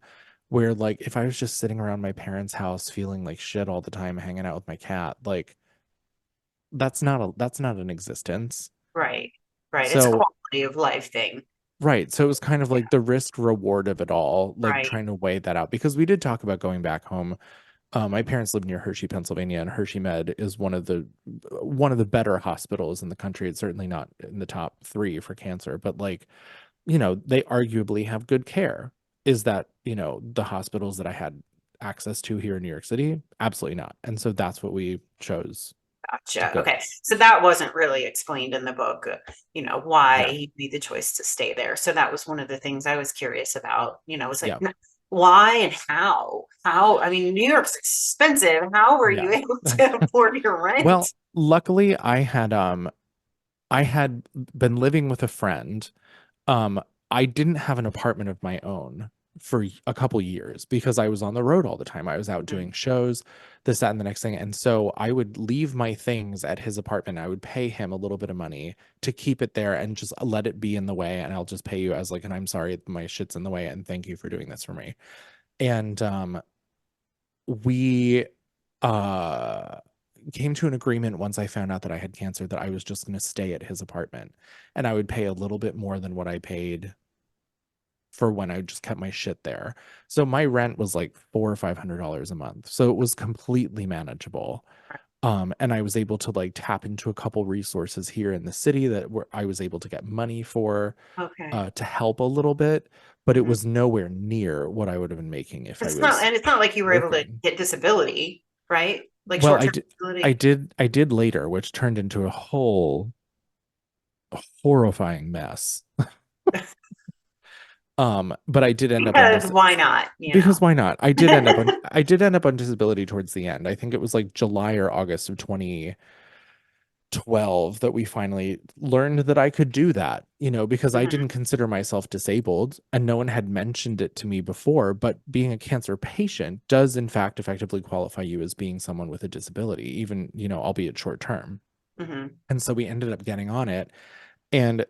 [SPEAKER 2] where like if I was just sitting around my parents' house feeling like shit all the time, hanging out with my cat, like that's not an existence.
[SPEAKER 1] Right. Right. It's a
[SPEAKER 2] So
[SPEAKER 1] quality of life thing.
[SPEAKER 2] right. So it was kind of
[SPEAKER 1] Yeah.
[SPEAKER 2] like the risk reward of it all, like
[SPEAKER 1] Right.
[SPEAKER 2] trying to weigh that out because we did talk about going back home. My parents live near Hershey, Pennsylvania, and Hershey Med is one of the better hospitals in the country. It's certainly not in the top three for cancer, but like, they arguably have good care. Is that, the hospitals that I had access to here in New York City? Absolutely not. And so that's what we chose to
[SPEAKER 1] Gotcha.
[SPEAKER 2] go.
[SPEAKER 1] Okay. So that wasn't really explained in the book, why
[SPEAKER 2] Yeah.
[SPEAKER 1] he made the choice to stay there. So that was one of the things I was curious about. It's like,
[SPEAKER 2] Yeah.
[SPEAKER 1] why and how? I mean, New York's expensive. How were you
[SPEAKER 2] Yeah.
[SPEAKER 1] able to afford your rent?
[SPEAKER 2] Well, luckily I had been living with a friend. Um, I didn't have an apartment of my own for a couple years because I was on the road all the time. I was out
[SPEAKER 1] Mhm.
[SPEAKER 2] doing shows, this, that, and the next thing. And so I would leave my things at his apartment. I would pay him a little bit of money to keep it there and just let it be in the way. And I'll just pay you as like, and I'm sorry, my shit's in the way. And thank you for doing this for me. And we uh came to an agreement once I found out that I had cancer that I was just going to stay at his apartment and I would pay a little bit more than what I paid for when I just kept my shit there. So my rent was like $400 or $500 a month. So it was completely manageable. And I was able to like tap into a couple resources here in the city that were I was able to get money for
[SPEAKER 1] Okay.
[SPEAKER 2] to help a little bit, but it
[SPEAKER 1] Mhm.
[SPEAKER 2] was nowhere near what I would have been making if I was
[SPEAKER 1] It's not like you were able to
[SPEAKER 2] working.
[SPEAKER 1] get disability, right? Like
[SPEAKER 2] Well,
[SPEAKER 1] short-term disability.
[SPEAKER 2] I did later, which turned into a whole horrifying mess. But I did end up on
[SPEAKER 1] Because
[SPEAKER 2] this
[SPEAKER 1] why not?
[SPEAKER 2] because why not? I did end up on disability towards the end. I think it was like July or August of 2012 that we finally learned that I could do that, because I
[SPEAKER 1] Mhm.
[SPEAKER 2] didn't consider myself disabled and no one had mentioned it to me before, but being a cancer patient does in fact effectively qualify you as being someone with a disability, even, albeit short term.
[SPEAKER 1] Mhm.
[SPEAKER 2] And so we ended up getting on it. And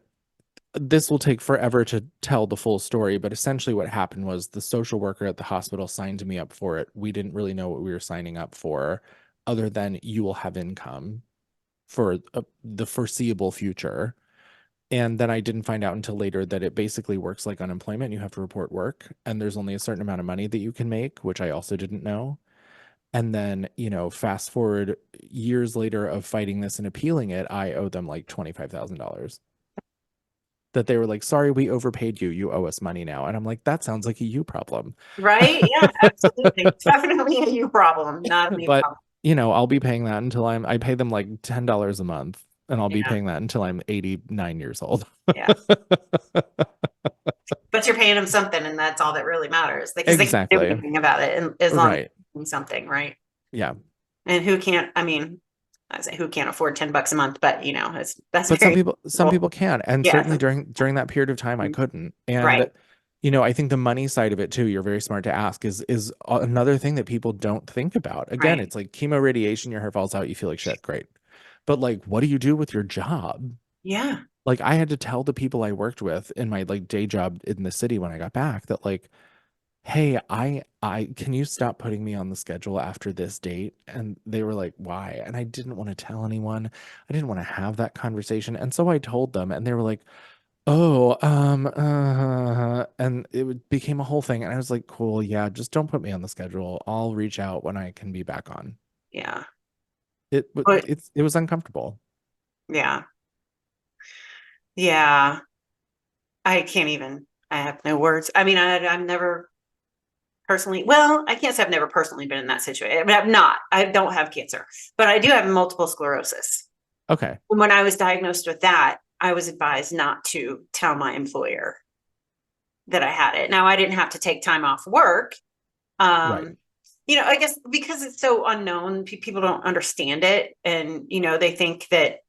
[SPEAKER 2] this will take forever to tell the full story, but essentially what happened was the social worker at the hospital signed me up for it. We didn't really know what we were signing up for, other than you will have income for the foreseeable future. And then I didn't find out until later that it basically works like unemployment. You have to report work, and there's only a certain amount of money that you can make, which I also didn't know. And then, fast forward years later of fighting this and appealing it, I owe them like $25,000 that they were like, sorry, we overpaid you. You owe us money now. And I'm like, that sounds like a you problem.
[SPEAKER 1] Right? Yeah, absolutely. Definitely a you problem, not a me
[SPEAKER 2] But,
[SPEAKER 1] problem.
[SPEAKER 2] I'll be paying that until I pay them like $10 a month and I'll be
[SPEAKER 1] Yeah,
[SPEAKER 2] paying that until I'm 89 years old.
[SPEAKER 1] yeah. But you're paying them something, and that's all that really matters because they can't do
[SPEAKER 2] Exactly.
[SPEAKER 1] anything about it, and as long as
[SPEAKER 2] Right.
[SPEAKER 1] you're doing something, right?
[SPEAKER 2] Yeah.
[SPEAKER 1] And who can't, I mean, I say who can't afford $10 a month, but that's
[SPEAKER 2] But
[SPEAKER 1] very
[SPEAKER 2] some
[SPEAKER 1] cool.
[SPEAKER 2] people can. And
[SPEAKER 1] Yeah.
[SPEAKER 2] certainly during that period of time I couldn't.
[SPEAKER 1] Right.
[SPEAKER 2] And I think the money side of it too, you're very smart to ask, is another thing that people don't think about. Again,
[SPEAKER 1] Right.
[SPEAKER 2] it's like chemo radiation, your hair falls out, you feel like shit. Great. But like, what do you do with your job?
[SPEAKER 1] Yeah.
[SPEAKER 2] Like I had to tell the people I worked with in my like day job in the city when I got back that like, hey, I can you stop putting me on the schedule after this date? And they were like, why? And I didn't want to tell anyone. I didn't want to have that conversation. And so I told them and they were like, oh, and became a whole thing. And I was like, cool, yeah, just don't put me on the schedule. I'll reach out when I can be back on.
[SPEAKER 1] Yeah. But
[SPEAKER 2] It was uncomfortable.
[SPEAKER 1] yeah. Yeah. I can't even, I have no words. I mean, I've never personally, well, I can't say I've never personally been in that situation. I mean, I don't have cancer, but I do have multiple sclerosis.
[SPEAKER 2] Okay.
[SPEAKER 1] When I was diagnosed with that, I was advised not to tell my employer that I had it. Now I didn't have to take time off work.
[SPEAKER 2] Right.
[SPEAKER 1] Um, I guess because it's so unknown, people don't understand it. And, they think that,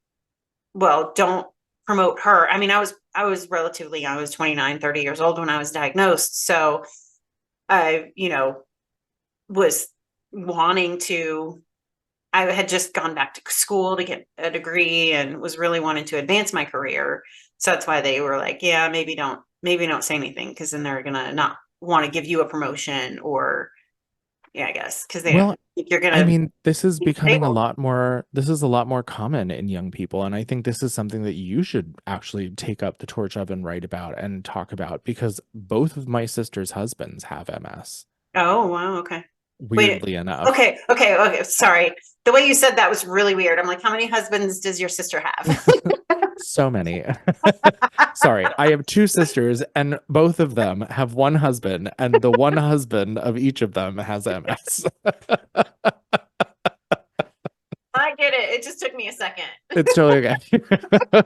[SPEAKER 1] well, don't promote her. I mean, I was relatively young. I was 29, 30 years old when I was diagnosed. So I, was wanting to I had just gone back to school to get a degree and was really wanting to advance my career. So that's why they were like, yeah, maybe don't say anything, because then they're gonna not want to give you a promotion, or yeah, I guess because they
[SPEAKER 2] Well,
[SPEAKER 1] think you're
[SPEAKER 2] I
[SPEAKER 1] gonna
[SPEAKER 2] mean, this is
[SPEAKER 1] be
[SPEAKER 2] becoming a
[SPEAKER 1] stable.
[SPEAKER 2] lot more, this is a lot more common in young people. And I think this is something that you should actually take up the torch of and write about and talk about, because both of my sister's husbands have MS,
[SPEAKER 1] Oh, wow, okay. Wait,
[SPEAKER 2] weirdly enough.
[SPEAKER 1] okay. Sorry. The way you said that was really weird. I'm like, how many husbands does your sister have?
[SPEAKER 2] So many. Sorry, I have two sisters, and both of them have one husband, and the one husband of each of them has MS.
[SPEAKER 1] I get it. It just took me a second.
[SPEAKER 2] It's totally okay.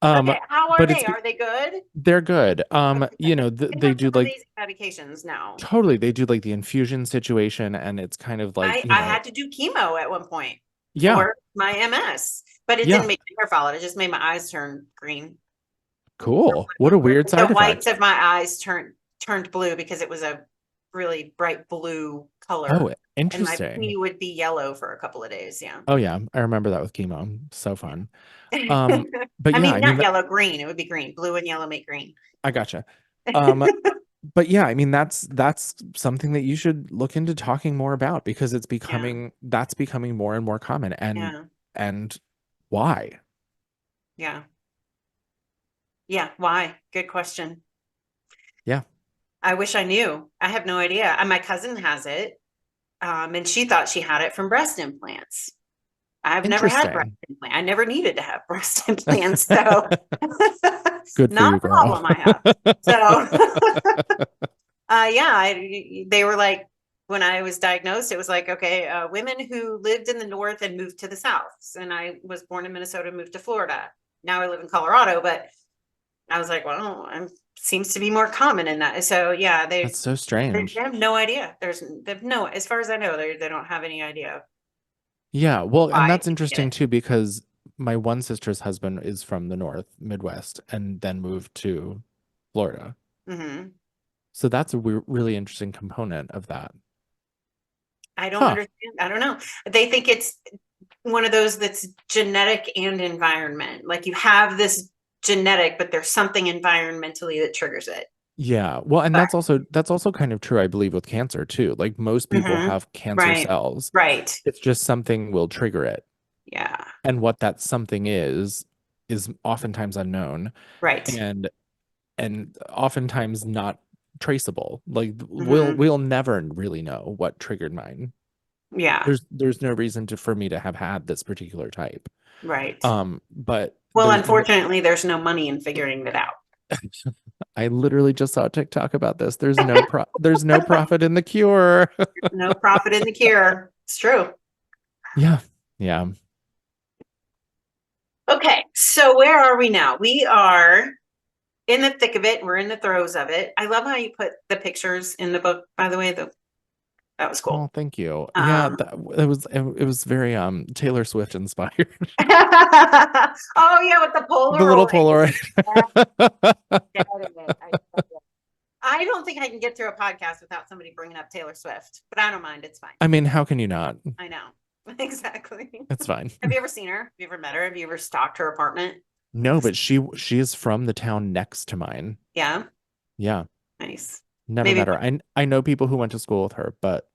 [SPEAKER 1] Okay, how are
[SPEAKER 2] But
[SPEAKER 1] they? Are they good?
[SPEAKER 2] they're good.
[SPEAKER 1] Okay. They
[SPEAKER 2] They
[SPEAKER 1] have
[SPEAKER 2] do
[SPEAKER 1] some
[SPEAKER 2] like
[SPEAKER 1] amazing medications now.
[SPEAKER 2] totally, they do like the infusion situation, and it's kind of like,
[SPEAKER 1] I had to do chemo at one point
[SPEAKER 2] yeah,
[SPEAKER 1] for my MS, but it didn't
[SPEAKER 2] yeah,
[SPEAKER 1] make my hair fall out. It just made my eyes turn green.
[SPEAKER 2] cool. What a weird
[SPEAKER 1] The
[SPEAKER 2] side
[SPEAKER 1] whites
[SPEAKER 2] effect.
[SPEAKER 1] of my eyes turned blue because it was a really bright blue color,
[SPEAKER 2] Oh,
[SPEAKER 1] and my pee
[SPEAKER 2] interesting.
[SPEAKER 1] would be yellow for a couple of days. Yeah.
[SPEAKER 2] Oh yeah, I remember that with chemo. So fun. Um, but
[SPEAKER 1] I
[SPEAKER 2] yeah,
[SPEAKER 1] mean,
[SPEAKER 2] I mean,
[SPEAKER 1] not yellow, green. It would be green. Blue and yellow make green.
[SPEAKER 2] I gotcha. Um, but yeah, I mean, that's something that you should look into talking more about, because it's
[SPEAKER 1] Yeah.
[SPEAKER 2] becoming that's becoming more and more common.
[SPEAKER 1] Yeah.
[SPEAKER 2] And why?
[SPEAKER 1] Yeah. Yeah. Why? Good question.
[SPEAKER 2] Yeah,
[SPEAKER 1] I wish I knew. I have no idea. And my cousin has it. And she thought she had it from breast implants. I've never had breast
[SPEAKER 2] interesting.
[SPEAKER 1] implants. I never needed to have breast implants. So
[SPEAKER 2] Good for
[SPEAKER 1] not
[SPEAKER 2] you,
[SPEAKER 1] a
[SPEAKER 2] girl.
[SPEAKER 1] problem I have. So yeah, they were like, when I was diagnosed, it was like, okay, women who lived in the north and moved to the south. And I was born in Minnesota, moved to Florida. Now I live in Colorado, but I was like, well, seems to be more common in that. So yeah,
[SPEAKER 2] That's so
[SPEAKER 1] they
[SPEAKER 2] strange.
[SPEAKER 1] have no idea. They have no, as far as I know, they don't have any idea
[SPEAKER 2] Yeah, well, and
[SPEAKER 1] why
[SPEAKER 2] that's
[SPEAKER 1] people get
[SPEAKER 2] interesting too, because my one sister's husband is from the North, Midwest, and then moved to Florida.
[SPEAKER 1] it.
[SPEAKER 2] So that's a really interesting component of that.
[SPEAKER 1] I don't
[SPEAKER 2] Huh.
[SPEAKER 1] understand. I don't know. They think it's one of those that's genetic and environment. Like you have this genetic, but there's something environmentally that triggers it.
[SPEAKER 2] Yeah. Well, and
[SPEAKER 1] But
[SPEAKER 2] that's also kind of true, I believe, with cancer too. Like most people
[SPEAKER 1] mhm.
[SPEAKER 2] have cancer
[SPEAKER 1] Right,
[SPEAKER 2] cells.
[SPEAKER 1] right,
[SPEAKER 2] It's just something will trigger it.
[SPEAKER 1] yeah,
[SPEAKER 2] And what that something is oftentimes unknown,
[SPEAKER 1] right,
[SPEAKER 2] and oftentimes not traceable. Like
[SPEAKER 1] hmm,
[SPEAKER 2] we'll never really know what triggered mine.
[SPEAKER 1] yeah,
[SPEAKER 2] There's no reason for me to have had this particular type.
[SPEAKER 1] right.
[SPEAKER 2] But
[SPEAKER 1] Well, unfortunately, there's no money in figuring it out.
[SPEAKER 2] I literally just saw a TikTok about this. There's no profit in the cure.
[SPEAKER 1] No profit in the cure. It's true.
[SPEAKER 2] Yeah. Yeah.
[SPEAKER 1] Okay, so where are we now? We are in the thick of it. We're in the throes of it. I love how you put the pictures in the book, by the way. That was
[SPEAKER 2] Oh,
[SPEAKER 1] cool.
[SPEAKER 2] thank you. Yeah,
[SPEAKER 1] Um,
[SPEAKER 2] it was very Taylor Swift inspired.
[SPEAKER 1] oh yeah, with the
[SPEAKER 2] The little
[SPEAKER 1] Polaroid.
[SPEAKER 2] Polaroid.
[SPEAKER 1] I don't think I can get through a podcast without somebody bringing up Taylor Swift, but I don't mind. It's fine.
[SPEAKER 2] I mean, how can you not?
[SPEAKER 1] I know. Exactly.
[SPEAKER 2] It's fine.
[SPEAKER 1] Have you ever seen her? Have you ever met her? Have you ever stalked her apartment?
[SPEAKER 2] No, but she is from the town next to mine.
[SPEAKER 1] Yeah.
[SPEAKER 2] Yeah,
[SPEAKER 1] Nice.
[SPEAKER 2] never
[SPEAKER 1] Maybe.
[SPEAKER 2] met her. I know people who went to school with her, but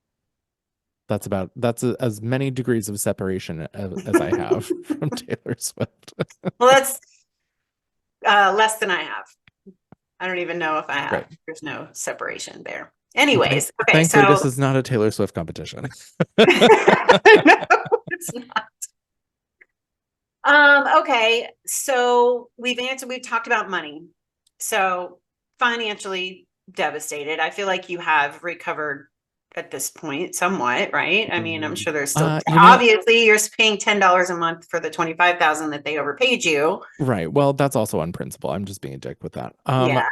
[SPEAKER 2] as many degrees of separation as I have from Taylor Swift.
[SPEAKER 1] Well, that's less than I have. I don't even know if I have.
[SPEAKER 2] Right.
[SPEAKER 1] There's no separation there.
[SPEAKER 2] Well,
[SPEAKER 1] Anyways, okay,
[SPEAKER 2] thankfully,
[SPEAKER 1] so
[SPEAKER 2] this is not a Taylor Swift competition.
[SPEAKER 1] no, it's not. Okay, so we've talked about money. So financially devastated. I feel like you have recovered at this point somewhat, right? I mean, I'm sure there's still
[SPEAKER 2] You know,
[SPEAKER 1] obviously you're paying $10 a month for the 25,000 that they overpaid you.
[SPEAKER 2] right. Well, that's also on principle. I'm just being a dick with that.
[SPEAKER 1] Yeah.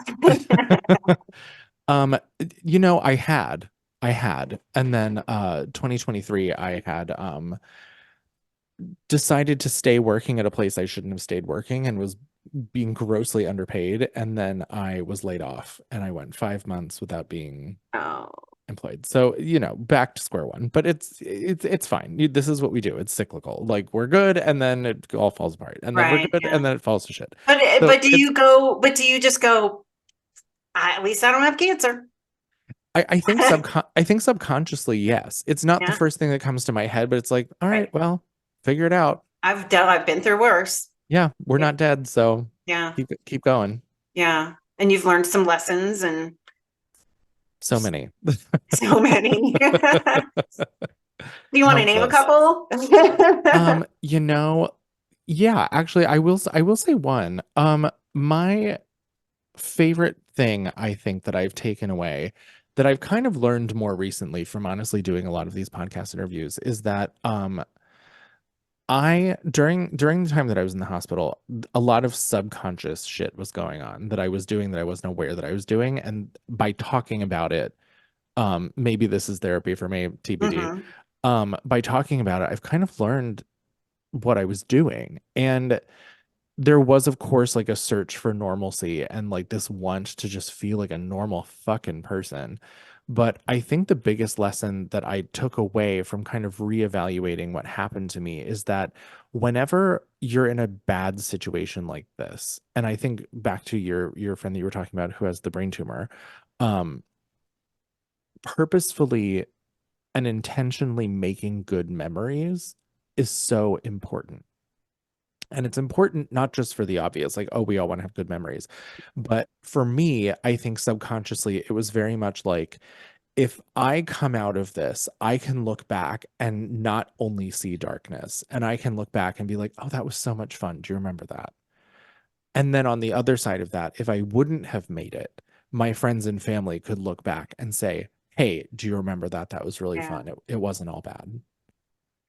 [SPEAKER 2] Um, I had, and then 2023, I had decided to stay working at a place I shouldn't have stayed working, and was being grossly underpaid, and then I was laid off, and I went 5 months without being
[SPEAKER 1] Oh.
[SPEAKER 2] employed. So, back to square one, but it's fine. This is what we do. It's cyclical. Like we're good and then it all falls apart. And then we're
[SPEAKER 1] Right.
[SPEAKER 2] good
[SPEAKER 1] Yeah.
[SPEAKER 2] and then it falls to shit.
[SPEAKER 1] But
[SPEAKER 2] So
[SPEAKER 1] but do you go? But do you just go? At least I don't have cancer.
[SPEAKER 2] I think subconsciously, yes. It's not the
[SPEAKER 1] Yeah.
[SPEAKER 2] first thing that comes to my head, but it's like, all right,
[SPEAKER 1] Right.
[SPEAKER 2] well, figure it out.
[SPEAKER 1] I've been through worse.
[SPEAKER 2] Yeah, we're
[SPEAKER 1] Yeah.
[SPEAKER 2] not dead, so
[SPEAKER 1] Yeah.
[SPEAKER 2] keep going.
[SPEAKER 1] Yeah. And you've learned some lessons and
[SPEAKER 2] So many.
[SPEAKER 1] so many. Do you want to name a
[SPEAKER 2] Countless.
[SPEAKER 1] couple?
[SPEAKER 2] Um, you know, yeah, actually I will say one. My favorite thing I think that I've taken away that I've kind of learned more recently from honestly doing a lot of these podcast interviews is that I during the time that I was in the hospital, a lot of subconscious shit was going on that I was doing that I wasn't aware that I was doing. And by talking about it, maybe this is therapy for me, TBD.
[SPEAKER 1] Hmm.
[SPEAKER 2] By talking about it, I've kind of learned what I was doing. And there was, of course, like a search for normalcy and like this want to just feel like a normal fucking person. But I think the biggest lesson that I took away from kind of reevaluating what happened to me is that whenever you're in a bad situation like this, and I think back to your friend that you were talking about who has the brain tumor, um, purposefully and intentionally making good memories is so important. And it's important not just for the obvious, like, oh, we all want to have good memories. But for me, I think subconsciously, it was very much like, if I come out of this, I can look back and not only see darkness, and I can look back and be like, oh, that was so much fun. Do you remember that? And then on the other side of that, if I wouldn't have made it, my friends and family could look back and say, hey, do you remember that? That was really
[SPEAKER 1] Yeah.
[SPEAKER 2] fun. It wasn't all bad.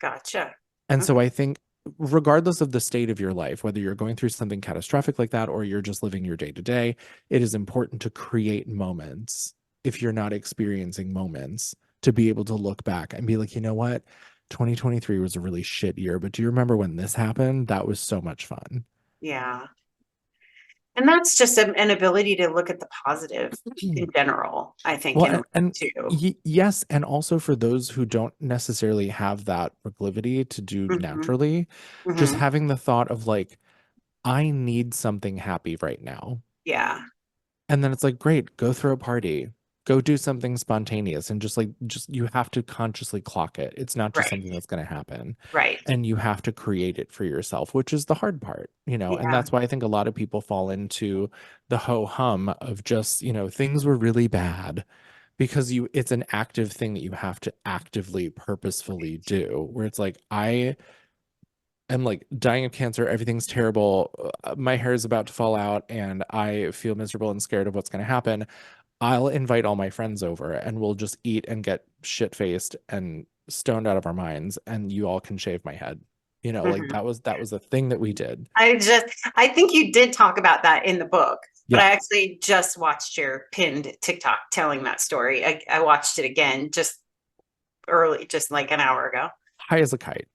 [SPEAKER 1] Gotcha.
[SPEAKER 2] And so
[SPEAKER 1] Okay.
[SPEAKER 2] I think, regardless of the state of your life, whether you're going through something catastrophic like that or you're just living your day to day, it is important to create moments if you're not experiencing moments to be able to look back and be like, you know what? 2023 was a really shit year, but do you remember when this happened? That was so much fun.
[SPEAKER 1] Yeah. And that's just an ability to look at the positive in general, I think,
[SPEAKER 2] Well,
[SPEAKER 1] in life
[SPEAKER 2] and
[SPEAKER 1] too.
[SPEAKER 2] yes, and also for those who don't necessarily have that proclivity to do
[SPEAKER 1] Hmm.
[SPEAKER 2] naturally, just
[SPEAKER 1] Hmm.
[SPEAKER 2] having the thought of like, I need something happy right now.
[SPEAKER 1] Yeah.
[SPEAKER 2] And then it's like, great, go throw a party, go do something spontaneous, and just you have to consciously clock it. It's not just
[SPEAKER 1] Right.
[SPEAKER 2] something that's going to happen.
[SPEAKER 1] Right.
[SPEAKER 2] And you have to create it for yourself, which is the hard part. And
[SPEAKER 1] Yeah.
[SPEAKER 2] that's why I think a lot of people fall into the ho hum of just, things were really bad because it's an active thing that you have to actively, purposefully do, where it's like, I am like dying of cancer, everything's terrible, my hair is about to fall out, and I feel miserable and scared of what's going to happen. I'll invite all my friends over and we'll just eat and get shit faced and stoned out of our minds, and you all can shave my head. Like
[SPEAKER 1] Hmm.
[SPEAKER 2] that was a thing that we did.
[SPEAKER 1] I think you did talk about that in the book, but
[SPEAKER 2] Yeah,
[SPEAKER 1] I actually just watched your pinned TikTok telling that story. I watched it again just early, just like an hour ago.
[SPEAKER 2] high as a kite.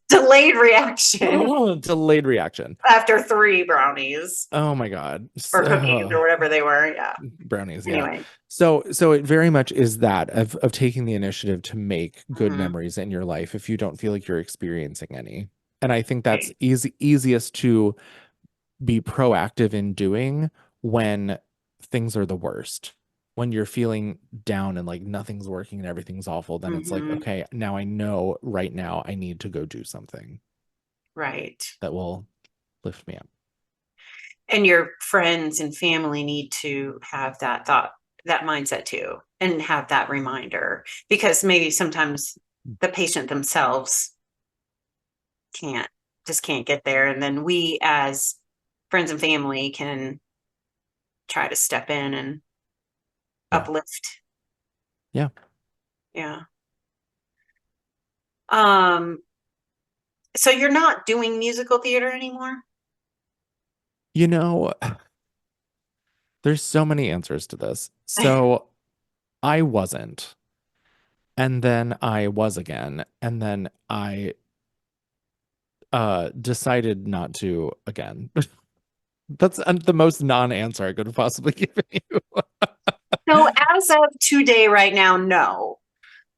[SPEAKER 1] Delayed reaction
[SPEAKER 2] Oh, delayed reaction.
[SPEAKER 1] after three brownies
[SPEAKER 2] Oh my God.
[SPEAKER 1] or cookies or whatever they were. Yeah.
[SPEAKER 2] Brownies, yeah.
[SPEAKER 1] Anyway.
[SPEAKER 2] So it very much is that of taking the initiative to make good
[SPEAKER 1] Hmm.
[SPEAKER 2] memories in your life if you don't feel like you're experiencing any. And I think that's
[SPEAKER 1] Right.
[SPEAKER 2] easiest to be proactive in doing when things are the worst. When you're feeling down and like nothing's working and everything's awful, then it's like,
[SPEAKER 1] Hmm.
[SPEAKER 2] okay, now I know right now I need to go do something
[SPEAKER 1] Right.
[SPEAKER 2] that will lift me up.
[SPEAKER 1] And your friends and family need to have that thought, that mindset too, and have that reminder because maybe sometimes the patient themselves can't just can't get there. And then we as friends and family can try to step in and
[SPEAKER 2] Yeah.
[SPEAKER 1] uplift.
[SPEAKER 2] Yeah.
[SPEAKER 1] Yeah. Um, so you're not doing musical theater anymore?
[SPEAKER 2] You know, there's so many answers to this. So I wasn't, and then I was again, and then I decided not to again. That's the most non-answer I could have possibly given you.
[SPEAKER 1] So as of today, right now, no,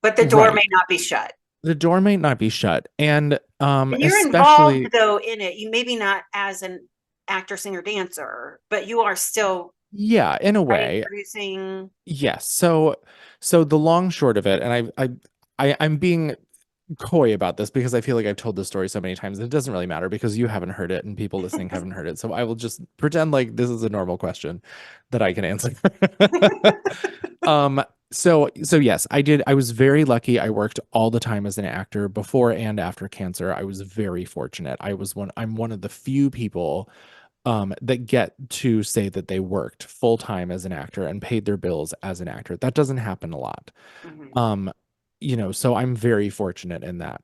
[SPEAKER 1] but the door
[SPEAKER 2] Right.
[SPEAKER 1] may not be shut.
[SPEAKER 2] The door may not be shut. And
[SPEAKER 1] And you're involved
[SPEAKER 2] especially,
[SPEAKER 1] though in it. You maybe not as an actor, singer, dancer, but you are still
[SPEAKER 2] yeah, in a
[SPEAKER 1] writing,
[SPEAKER 2] way.
[SPEAKER 1] producing.
[SPEAKER 2] Yes. So the long short of it, and I'm being coy about this because I feel like I've told this story so many times that it doesn't really matter because you haven't heard it and people listening haven't heard it. So I will just pretend like this is a normal question that I can answer. Um, so yes, I was very lucky. I worked all the time as an actor before and after cancer. I was very fortunate. I'm one of the few people that get to say that they worked full time as an actor and paid their bills as an actor. That doesn't happen a lot.
[SPEAKER 1] Mhm.
[SPEAKER 2] Um, so I'm very fortunate in that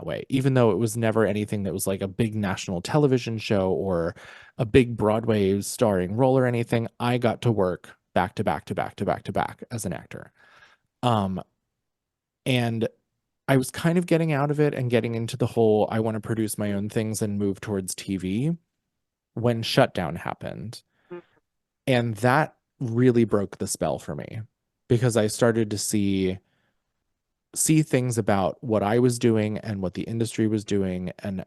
[SPEAKER 2] way, even though it was never anything that was like a big national television show or a big Broadway starring role or anything. I got to work back to back to back to back to back as an actor. Um, and I was kind of getting out of it and getting into the whole I want to produce my own things and move towards TV when shutdown happened. And that really broke the spell for me because I started to see things about what I was doing and what the industry was doing and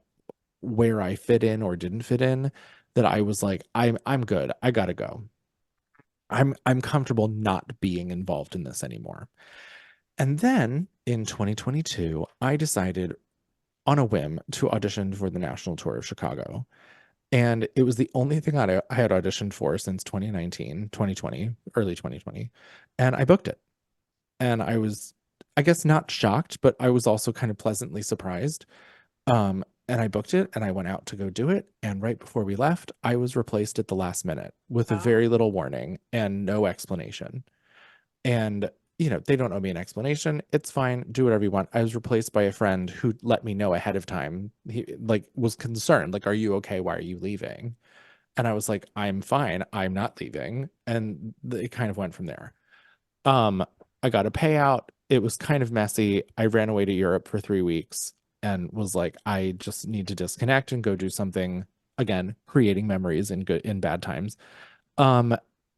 [SPEAKER 2] where I fit in or didn't fit in that I was like I'm good. I got to go. I'm comfortable not being involved in this anymore. And then in 2022, I decided on a whim to audition for the national tour of Chicago. And it was the only thing I had auditioned for since 2019, 2020, early 2020. And I booked it. And I was, I guess, not shocked, but I was also kind of pleasantly surprised. And I booked it and I went out to go do it. And right before we left, I was replaced at the last minute with a
[SPEAKER 1] Oh,
[SPEAKER 2] very little warning and no explanation. And, they don't owe me an explanation. It's fine. Do whatever you want. I was replaced by a friend who let me know ahead of time. He like was concerned, like, are you okay? Why are you leaving? And I was like, I'm fine. I'm not leaving. And it kind of went from there. Um, I got a payout. It was kind of messy. I ran away to Europe for 3 weeks and was like, I just need to disconnect and go do something again, creating memories in bad times. Um,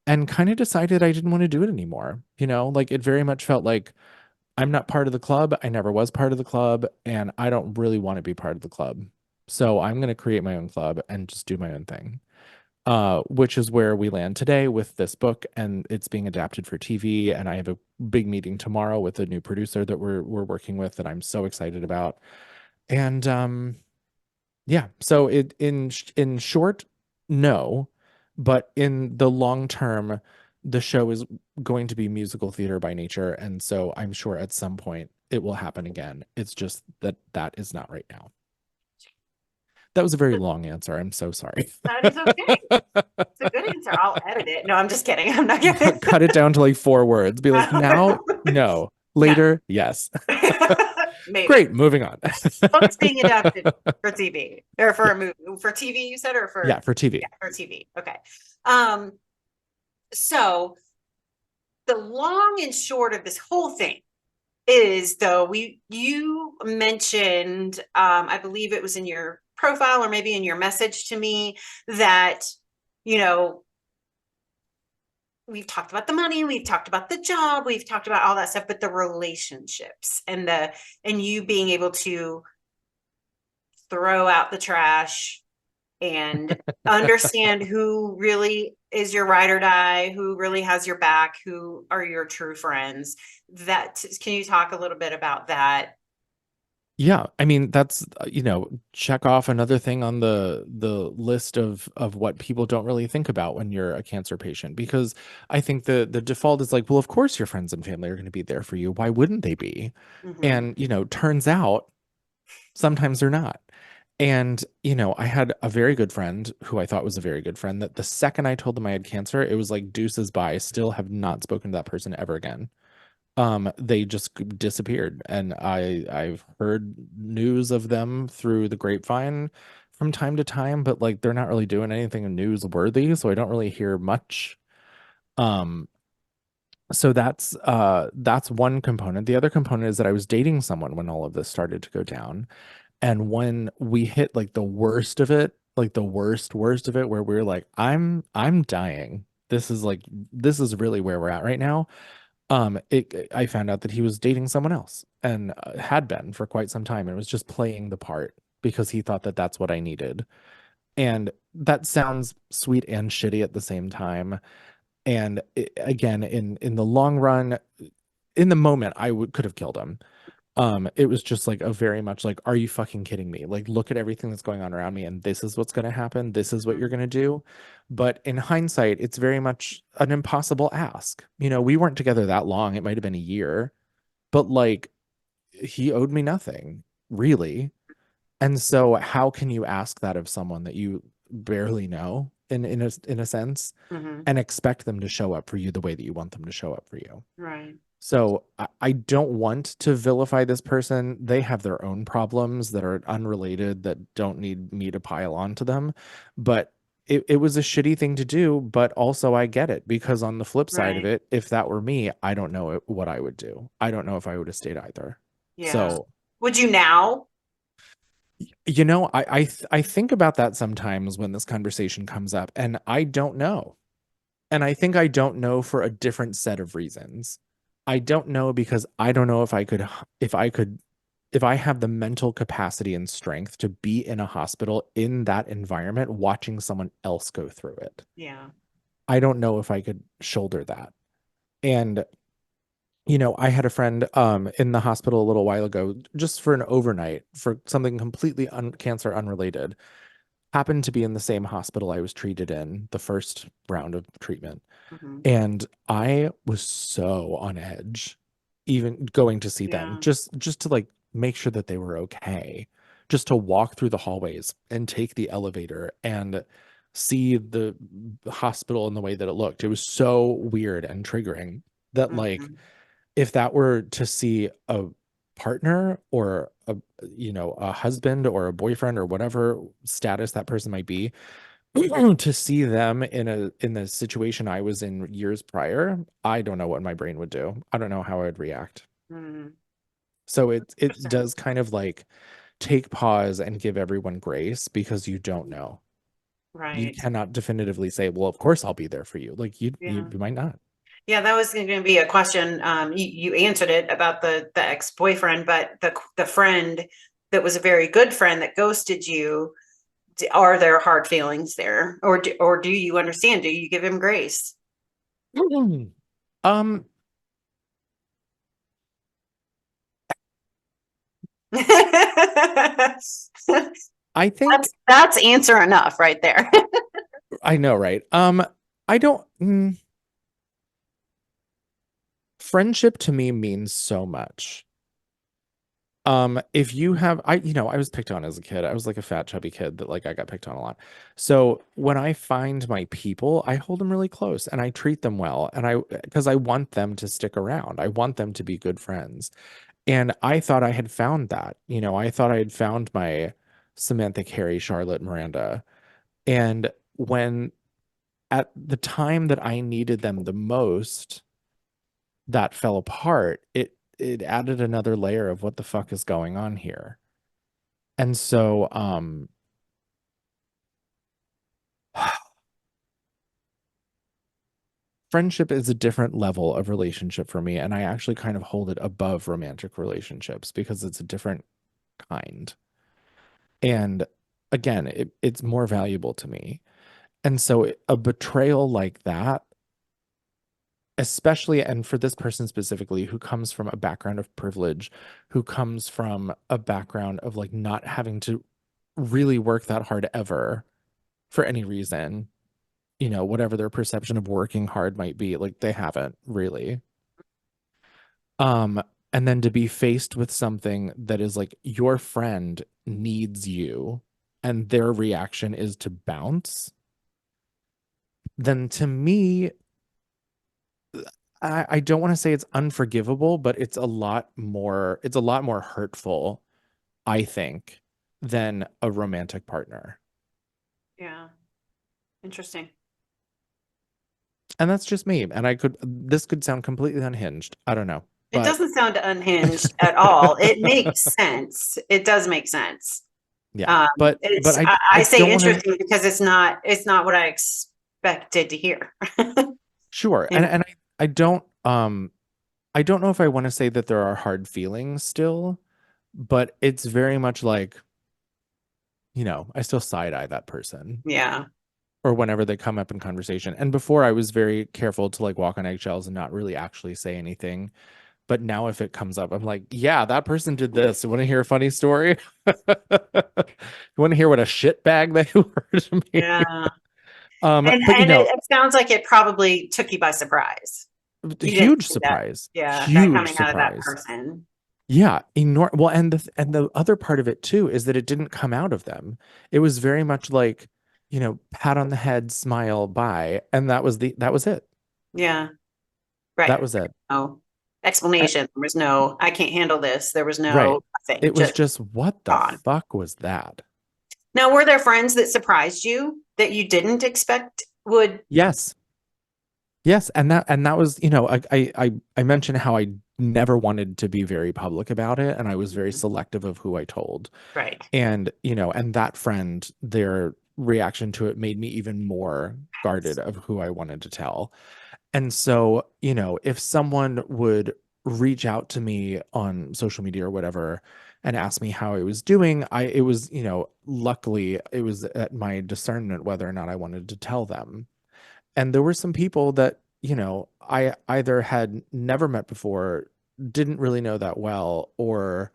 [SPEAKER 2] and kind of decided I didn't want to do it anymore. Like it very much felt like I'm not part of the club. I never was part of the club, and I don't really want to be part of the club. So I'm going to create my own club and just do my own thing. Which is where we land today with this book, and it's being adapted for TV. And I have a big meeting tomorrow with a new producer that we're working with that I'm so excited about. And yeah, so in short, no, but in the long term, the show is going to be musical theater by nature, and so I'm sure at some point it will happen again. It's just that is not right now. That was a very long answer. I'm so sorry.
[SPEAKER 1] that is okay. It's a good answer. I'll edit it. No, I'm just kidding. I'm not kidding.
[SPEAKER 2] Cut it down to like 4 words. Be like, now, no.
[SPEAKER 1] No,
[SPEAKER 2] Later, yes.
[SPEAKER 1] maybe.
[SPEAKER 2] Great, moving on.
[SPEAKER 1] Books being adapted for TV or for
[SPEAKER 2] Yeah,
[SPEAKER 1] a movie for TV, you said, or
[SPEAKER 2] yeah,
[SPEAKER 1] for,
[SPEAKER 2] for
[SPEAKER 1] yeah,
[SPEAKER 2] TV.
[SPEAKER 1] for TV. Okay. Um, so the long and short of this whole thing is though you mentioned I believe it was in your profile or maybe in your message to me that you know we've talked about the money, we've talked about the job, we've talked about all that stuff, but the relationships and you being able to throw out the trash and understand who really is your ride or die, who really has your back, who are your true friends. That can you talk a little bit about that?
[SPEAKER 2] Yeah, I mean that's check off another thing on the list of what people don't really think about when you're a cancer patient because I think the default is like, well, of course your friends and family are going to be there for you. Why wouldn't they be?
[SPEAKER 1] Mm-hmm.
[SPEAKER 2] And turns out sometimes they're not. And, I had a very good friend who I thought was a very good friend that the second I told them I had cancer, it was like deuces bye. Still have not spoken to that person ever again. They just disappeared. And I've heard news of them through the grapevine from time to time, but like they're not really doing anything newsworthy, so I don't really hear much. Um, so that's one component. The other component is that I was dating someone when all of this started to go down. And when we hit like the worst of it, like the worst of it, where we're like, I'm dying. this is really where we're at right now. I found out that he was dating someone else and had been for quite some time and was just playing the part because he thought that that's what I needed. And that sounds sweet and shitty at the same time. And again, in the long run, in the moment, I could have killed him. It was just like a very much like, are you fucking kidding me? Like, look at everything that's going on around me, and this is what's going to happen. This is what you're going to do. But in hindsight, it's very much an impossible ask. We weren't together that long. It might have been a year, but like, he owed me nothing, really. And so, how can you ask that of someone that you barely know, in a sense,
[SPEAKER 1] Mm-hmm.
[SPEAKER 2] and expect them to show up for you the way that you want them to show up for you?
[SPEAKER 1] Right.
[SPEAKER 2] So I don't want to vilify this person. They have their own problems that are unrelated, that don't need me to pile on to them. But it was a shitty thing to do. But also, I get it, because on the flip side of
[SPEAKER 1] Right.
[SPEAKER 2] it, if that were me, I don't know what I would do. I don't know if I would have stayed either.
[SPEAKER 1] Yeah.
[SPEAKER 2] So,
[SPEAKER 1] Would you now?
[SPEAKER 2] I think about that sometimes when this conversation comes up, and I don't know. And I think I don't know for a different set of reasons. I don't know because I don't know if I have the mental capacity and strength to be in a hospital in that environment watching someone else go through it.
[SPEAKER 1] Yeah.
[SPEAKER 2] I don't know if I could shoulder that. And I had a friend in the hospital a little while ago just for an overnight for something completely cancer unrelated. Happened to be in the same hospital I was treated in the first round of treatment.
[SPEAKER 1] Mm-hmm.
[SPEAKER 2] And I was so on edge, even going to see them,
[SPEAKER 1] Yeah.
[SPEAKER 2] just to like make sure that they were okay, just to walk through the hallways and take the elevator and see the hospital in the way that it looked. It was so weird and triggering that, like,
[SPEAKER 1] Mm-hmm.
[SPEAKER 2] if that were to see a partner or a husband or a boyfriend or whatever status that person might be, to see them in the situation I was in years prior, I don't know what my brain would do. I don't know how I would react.
[SPEAKER 1] Mm-hmm.
[SPEAKER 2] So it
[SPEAKER 1] Interesting.
[SPEAKER 2] does kind of like take pause and give everyone grace, because you don't know. You
[SPEAKER 1] Right.
[SPEAKER 2] cannot definitively say, well, of course I'll be there for you. Like you
[SPEAKER 1] Yeah.
[SPEAKER 2] might not.
[SPEAKER 1] Yeah, that was going to be a question. You answered it about the ex-boyfriend, but the friend that was a very good friend that ghosted you, are there hard feelings there, or do you understand? Do you give him grace?
[SPEAKER 2] Um,
[SPEAKER 1] that's
[SPEAKER 2] I think
[SPEAKER 1] that's answer enough right there.
[SPEAKER 2] I know, right? I don't. Friendship to me means so much. If you have, I was picked on as a kid. I was like a fat, chubby kid that like I got picked on a lot. So when I find my people, I hold them really close and I treat them well. And because I want them to stick around. I want them to be good friends. And I thought I had found that. I thought I had found my Samantha, Carrie, Charlotte, Miranda. And when at the time that I needed them the most, that fell apart, it added another layer of what the fuck is going on here. And so friendship is a different level of relationship for me, and I actually kind of hold it above romantic relationships because it's a different kind. And again, it's more valuable to me. And so a betrayal like that, especially, and for this person specifically, who comes from a background of privilege, who comes from a background of like not having to really work that hard ever for any reason, whatever their perception of working hard might be, like they haven't really. Um, and then to be faced with something that is like your friend needs you and their reaction is to bounce, then to me, I don't want to say it's unforgivable, but it's a lot more hurtful, I think, than a romantic partner.
[SPEAKER 1] Yeah, interesting.
[SPEAKER 2] And that's just me. And this could sound completely unhinged. I don't know.
[SPEAKER 1] It
[SPEAKER 2] But
[SPEAKER 1] doesn't sound unhinged at all. It makes sense. It does make sense.
[SPEAKER 2] yeah, but
[SPEAKER 1] It's
[SPEAKER 2] I
[SPEAKER 1] I
[SPEAKER 2] I
[SPEAKER 1] say
[SPEAKER 2] don't want to.
[SPEAKER 1] interesting because it's not what I expected expected to hear.
[SPEAKER 2] Sure. And
[SPEAKER 1] And
[SPEAKER 2] I don't know if I want to say that there are hard feelings still, but it's very much like, I still side eye that person
[SPEAKER 1] yeah,
[SPEAKER 2] or whenever they come up in conversation. And before I was very careful to like walk on eggshells and not really actually say anything. But now if it comes up, I'm like, yeah, that person did this. You want to hear a funny story? You want to hear what a shit bag they were to me?
[SPEAKER 1] yeah.
[SPEAKER 2] But
[SPEAKER 1] And it sounds like it probably took you by surprise. You didn't
[SPEAKER 2] huge
[SPEAKER 1] see that.
[SPEAKER 2] surprise.
[SPEAKER 1] Yeah, that
[SPEAKER 2] Huge
[SPEAKER 1] coming out of that
[SPEAKER 2] surprise.
[SPEAKER 1] person.
[SPEAKER 2] Yeah, well, and the other part of it too is that it didn't come out of them. It was very much like, pat on the head, smile, bye, and that was it.
[SPEAKER 1] Yeah,
[SPEAKER 2] That
[SPEAKER 1] right.
[SPEAKER 2] was it.
[SPEAKER 1] No
[SPEAKER 2] Uh,
[SPEAKER 1] explanation. There was no, I can't handle this. There was
[SPEAKER 2] right.
[SPEAKER 1] no nothing.
[SPEAKER 2] It was
[SPEAKER 1] Just
[SPEAKER 2] just what the
[SPEAKER 1] gone.
[SPEAKER 2] fuck was that?
[SPEAKER 1] Now, were there friends that surprised you that you didn't expect would?
[SPEAKER 2] Yes. Yes, and that was, I mentioned how I never wanted to be very public about it, and I was very
[SPEAKER 1] Mhm.
[SPEAKER 2] selective of who I told.
[SPEAKER 1] Right.
[SPEAKER 2] And, and that friend, their reaction to it made me even more guarded of who I wanted to tell. And so, if someone would reach out to me on social media or whatever and ask me how I was doing, it was, luckily it was at my discernment whether or not I wanted to tell them. And there were some people that, I either had never met before, didn't really know that well, or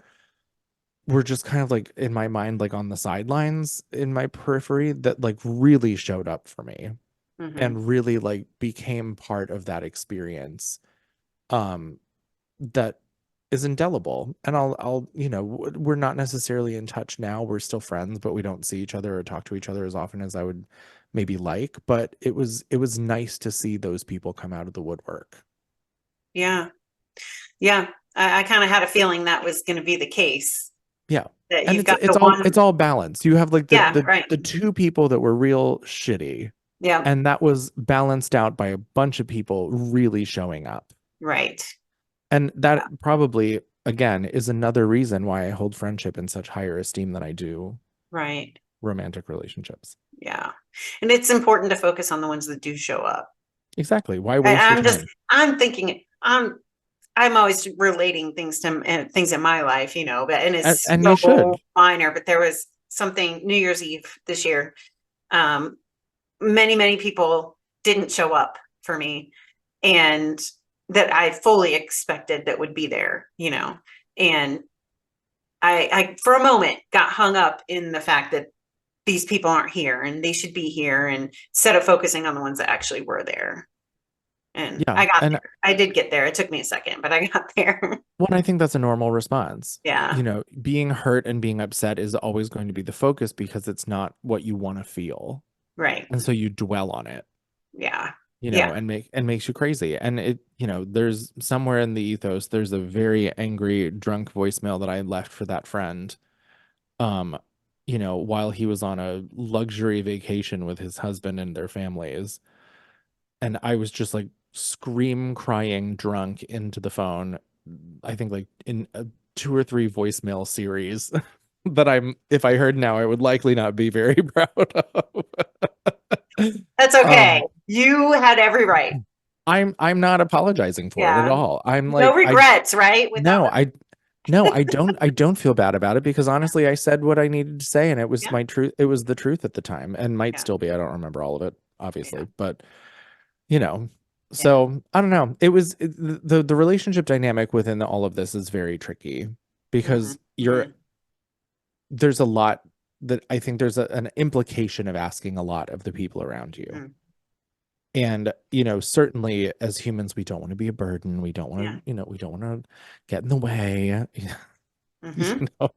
[SPEAKER 2] were just kind of like in my mind, like on the sidelines in my periphery that like really showed up for me
[SPEAKER 1] Hmm.
[SPEAKER 2] and really like became part of that experience. Um, that is indelible. And we're not necessarily in touch now. We're still friends, but we don't see each other or talk to each other as often as I would maybe like. But it was nice to see those people come out of the woodwork.
[SPEAKER 1] Yeah. Yeah. I kind of had a feeling that was going to be the case.
[SPEAKER 2] Yeah.
[SPEAKER 1] That
[SPEAKER 2] And
[SPEAKER 1] you've
[SPEAKER 2] it's
[SPEAKER 1] got
[SPEAKER 2] it's
[SPEAKER 1] the
[SPEAKER 2] all
[SPEAKER 1] one.
[SPEAKER 2] it's all balanced. You have like the
[SPEAKER 1] Yeah.
[SPEAKER 2] the
[SPEAKER 1] Right.
[SPEAKER 2] the two people that were real shitty,
[SPEAKER 1] Yeah.
[SPEAKER 2] and that was balanced out by a bunch of people really showing up.
[SPEAKER 1] Right.
[SPEAKER 2] And that probably, again, is another reason why I hold friendship in such higher esteem than I do
[SPEAKER 1] Right.
[SPEAKER 2] romantic relationships.
[SPEAKER 1] Yeah. And it's important to focus on the ones that do show up.
[SPEAKER 2] Exactly. Why
[SPEAKER 1] I,
[SPEAKER 2] waste your
[SPEAKER 1] I'm just,
[SPEAKER 2] time?
[SPEAKER 1] I'm thinking, I'm always relating things to things in my life, but and it's
[SPEAKER 2] And you
[SPEAKER 1] so
[SPEAKER 2] should.
[SPEAKER 1] minor. But there was something New Year's Eve this year. Um, many people didn't show up for me, and that I fully expected that would be there, and I for a moment got hung up in the fact that these people aren't here and they should be here, and instead of focusing on the ones that actually were there. And
[SPEAKER 2] Yeah.
[SPEAKER 1] I got
[SPEAKER 2] And
[SPEAKER 1] there. I did get there. It took me a second, but I got there.
[SPEAKER 2] what I think that's a normal response.
[SPEAKER 1] Yeah.
[SPEAKER 2] Being hurt and being upset is always going to be the focus because it's not what you want to feel.
[SPEAKER 1] Right.
[SPEAKER 2] And so you dwell on it,
[SPEAKER 1] Yeah. Yeah.
[SPEAKER 2] and makes you crazy. And there's somewhere in the ethos, there's a very angry, drunk voicemail that I left for that friend. Um, while he was on a luxury vacation with his husband and their families. And I was just like scream crying drunk into the phone. I think like in a 2 or 3 voicemail series that if I heard now, I would likely not be very proud of.
[SPEAKER 1] That's okay.
[SPEAKER 2] Um,
[SPEAKER 1] You had every right.
[SPEAKER 2] I'm not apologizing for it at
[SPEAKER 1] Yeah.
[SPEAKER 2] all. I'm
[SPEAKER 1] No
[SPEAKER 2] like,
[SPEAKER 1] regrets, right? Without
[SPEAKER 2] no,
[SPEAKER 1] the
[SPEAKER 2] I don't feel bad about it because honestly, I said what I needed to say and it was
[SPEAKER 1] yeah.
[SPEAKER 2] my truth. It was the truth at the time and might
[SPEAKER 1] Yeah.
[SPEAKER 2] still be. I don't remember all of it,
[SPEAKER 1] Yeah.
[SPEAKER 2] obviously, but you know,
[SPEAKER 1] Yeah.
[SPEAKER 2] so I don't know. The relationship dynamic within all of this is very tricky
[SPEAKER 1] Mm-hmm.
[SPEAKER 2] because there's a lot that I think there's an implication of asking a lot of the people around you.
[SPEAKER 1] Mm-hmm.
[SPEAKER 2] And, certainly as humans, we don't want to be a burden. We don't
[SPEAKER 1] Yeah.
[SPEAKER 2] want to, we don't want to get in the way,
[SPEAKER 1] Mm-hmm.
[SPEAKER 2] you know.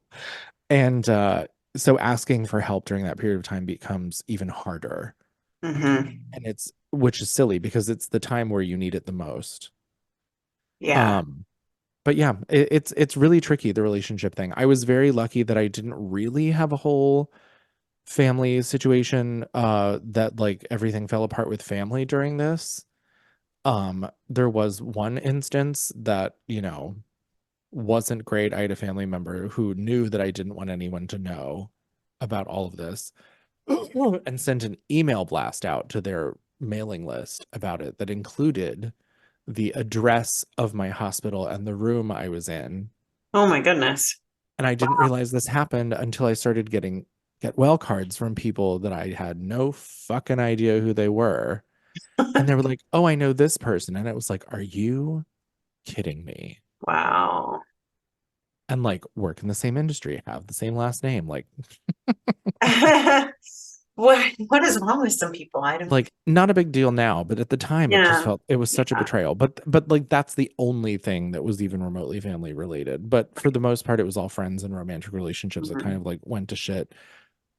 [SPEAKER 2] And so asking for help during that period of time becomes even harder.
[SPEAKER 1] Mm-hmm.
[SPEAKER 2] And which is silly because it's the time where you need it the most.
[SPEAKER 1] Yeah.
[SPEAKER 2] Um, but yeah, it's really tricky, the relationship thing. I was very lucky that I didn't really have a whole family situation that like everything fell apart with family during this. There was one instance that, wasn't great. I had a family member who knew that I didn't want anyone to know about all of this and sent an email blast out to their mailing list about it that included the address of my hospital and the room I was in.
[SPEAKER 1] Oh my goodness.
[SPEAKER 2] And I didn't realize this happened until I started get well cards from people that I had no fucking idea who they were. And they were like, "Oh, I know this person." And it was like, "Are you kidding me?"
[SPEAKER 1] Wow.
[SPEAKER 2] And like work in the same industry, have the same last name. Like
[SPEAKER 1] What is wrong with some people? I don't.
[SPEAKER 2] like not a big deal now, but at the time it just
[SPEAKER 1] Yeah.
[SPEAKER 2] felt it was such a
[SPEAKER 1] Yeah.
[SPEAKER 2] betrayal. But like that's the only thing that was even remotely family related. But for the most part, it was all friends and romantic relationships that kind
[SPEAKER 1] Mhm.
[SPEAKER 2] of like went to shit.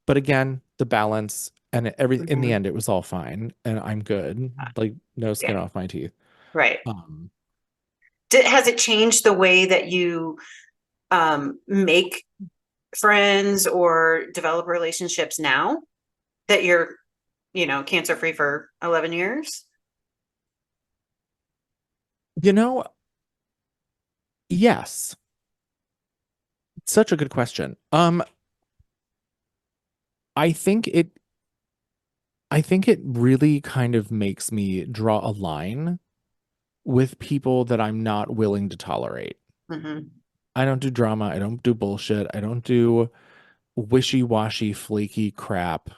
[SPEAKER 2] But again, the balance and every in the
[SPEAKER 1] Mhm.
[SPEAKER 2] end, it was all fine, and I'm good. Like no
[SPEAKER 1] Yeah.
[SPEAKER 2] skin off my teeth.
[SPEAKER 1] Right.
[SPEAKER 2] Um,
[SPEAKER 1] Has it changed the way that you make friends or develop relationships now that you're, cancer free for 11 years?
[SPEAKER 2] you know, yes, such a good question. I think it I think it really kind of makes me draw a line with people that I'm not willing to tolerate.
[SPEAKER 1] Hmm.
[SPEAKER 2] I don't do drama. I don't do bullshit. I don't do wishy-washy, flaky crap.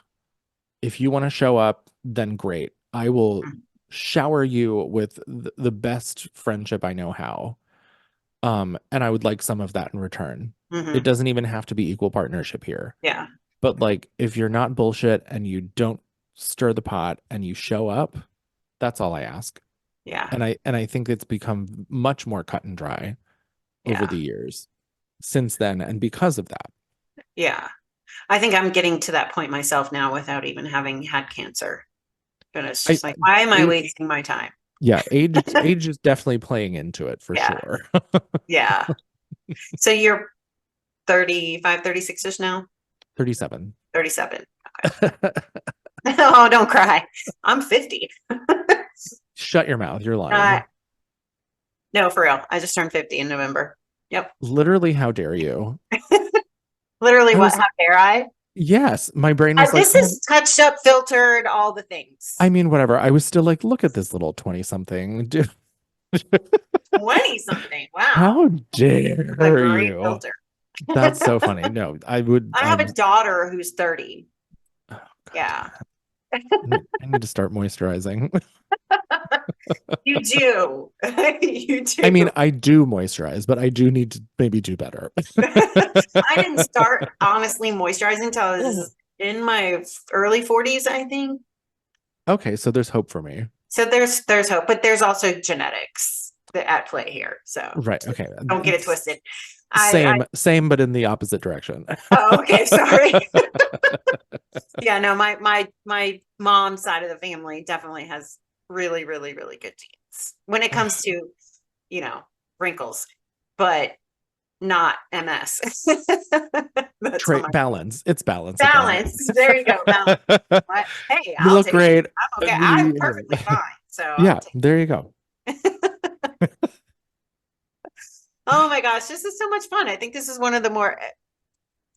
[SPEAKER 2] If you want to show up, then great. I will shower you with the best friendship I know how. And I would like some of that in return. It
[SPEAKER 1] Hmm.
[SPEAKER 2] doesn't even have to be equal partnership here.
[SPEAKER 1] Yeah.
[SPEAKER 2] But like if you're not bullshit and you don't stir the pot and you show up, that's all I ask.
[SPEAKER 1] Yeah.
[SPEAKER 2] And I think it's become much more cut and dry over
[SPEAKER 1] Yeah.
[SPEAKER 2] the years since then and because of that.
[SPEAKER 1] Yeah. I think I'm getting to that point myself now without even having had cancer. But it's
[SPEAKER 2] I
[SPEAKER 1] just like, why am I
[SPEAKER 2] a,
[SPEAKER 1] wasting my time?
[SPEAKER 2] yeah, age is definitely playing into it for
[SPEAKER 1] Yeah.
[SPEAKER 2] sure.
[SPEAKER 1] Yeah. So you're 35, 36-ish now?
[SPEAKER 2] 37.
[SPEAKER 1] 37. Oh, don't cry. I'm 50.
[SPEAKER 2] Shut your mouth, you're
[SPEAKER 1] Uh,
[SPEAKER 2] lying.
[SPEAKER 1] no, for real. I just turned 50 in November. Yep.
[SPEAKER 2] Literally, how dare you?
[SPEAKER 1] Literally,
[SPEAKER 2] I
[SPEAKER 1] what?
[SPEAKER 2] was
[SPEAKER 1] How dare I?
[SPEAKER 2] yes, my brain was like,
[SPEAKER 1] This
[SPEAKER 2] "Oh,
[SPEAKER 1] is touched up, filtered, all the things.
[SPEAKER 2] I mean, whatever." I was still like, "Look at this little 20 something."
[SPEAKER 1] 20 something. Wow.
[SPEAKER 2] How
[SPEAKER 1] A
[SPEAKER 2] dare
[SPEAKER 1] great
[SPEAKER 2] you?
[SPEAKER 1] filter.
[SPEAKER 2] That's so funny. No,
[SPEAKER 1] I have a daughter who's 30.
[SPEAKER 2] Oh, God
[SPEAKER 1] Yeah.
[SPEAKER 2] damn it. I need to start moisturizing.
[SPEAKER 1] You do. You
[SPEAKER 2] I mean,
[SPEAKER 1] do.
[SPEAKER 2] I do moisturize, but I do need to maybe do better.
[SPEAKER 1] I didn't start honestly moisturizing until I was in my early 40s, I think.
[SPEAKER 2] Okay, so there's hope for me.
[SPEAKER 1] So there's hope, but there's also genetics that at play here. So
[SPEAKER 2] Right. Okay.
[SPEAKER 1] don't get it twisted.
[SPEAKER 2] Same, but in the opposite direction.
[SPEAKER 1] Oh, okay, sorry. Yeah, no, my mom's side of the family definitely has really, really, really good genes when it comes to, you know, wrinkles, but not MS. That's on my
[SPEAKER 2] Balance. It's balance at that.
[SPEAKER 1] balance. There you go. Balance. But, hey,
[SPEAKER 2] You
[SPEAKER 1] I'll
[SPEAKER 2] look
[SPEAKER 1] take it.
[SPEAKER 2] great.
[SPEAKER 1] I'm okay. I'm perfectly fine. So I'll
[SPEAKER 2] Yeah,
[SPEAKER 1] take
[SPEAKER 2] there you go.
[SPEAKER 1] it. Oh my gosh, this is so much fun. I think this is one of the more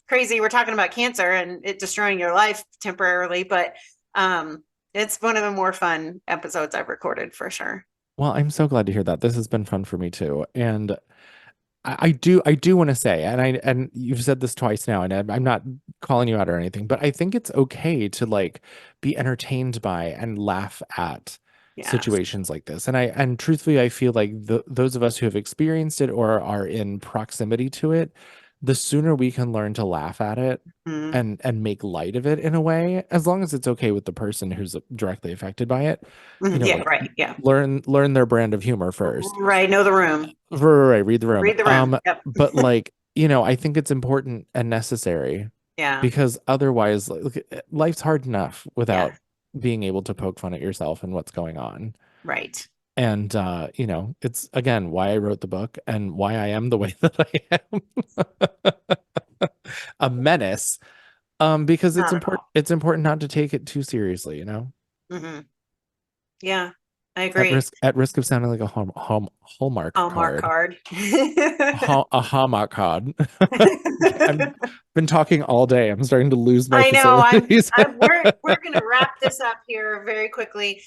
[SPEAKER 1] crazy. We're talking about cancer and it destroying your life temporarily, but it's one of the more fun episodes I've recorded for sure.
[SPEAKER 2] Well, I'm so glad to hear that. This has been fun for me too. And I do want to say, and you've said this twice now, and I'm not calling you out or anything, but I think it's okay to like be entertained by and laugh at
[SPEAKER 1] Yes.
[SPEAKER 2] situations like this. And truthfully, I feel like those of us who have experienced it or are in proximity to it, the sooner we can learn to laugh at it
[SPEAKER 1] Mm.
[SPEAKER 2] and make light of it in a way, as long as it's okay with the person who's directly affected by it,
[SPEAKER 1] Mhm. Yeah,
[SPEAKER 2] like
[SPEAKER 1] right. Yeah.
[SPEAKER 2] learn their brand of humor first.
[SPEAKER 1] Right. Know the room.
[SPEAKER 2] Right, read the room.
[SPEAKER 1] Read the room. Yep.
[SPEAKER 2] But like, I think it's important and necessary
[SPEAKER 1] Yeah.
[SPEAKER 2] because otherwise, like, life's hard enough
[SPEAKER 1] Yeah.
[SPEAKER 2] without being able to poke fun at yourself and what's going on.
[SPEAKER 1] Right.
[SPEAKER 2] And it's again why I wrote the book and why I am the way that I am. A menace. Because
[SPEAKER 1] Not at all.
[SPEAKER 2] it's important not to take it too seriously.
[SPEAKER 1] Hmm. Yeah. I agree.
[SPEAKER 2] At risk of sounding like a Hallmark
[SPEAKER 1] Hallmark
[SPEAKER 2] card.
[SPEAKER 1] card.
[SPEAKER 2] A Hallmark card. I've been talking all day. I'm starting to lose my
[SPEAKER 1] I know.
[SPEAKER 2] facilities.
[SPEAKER 1] We're gonna wrap this up here very quickly.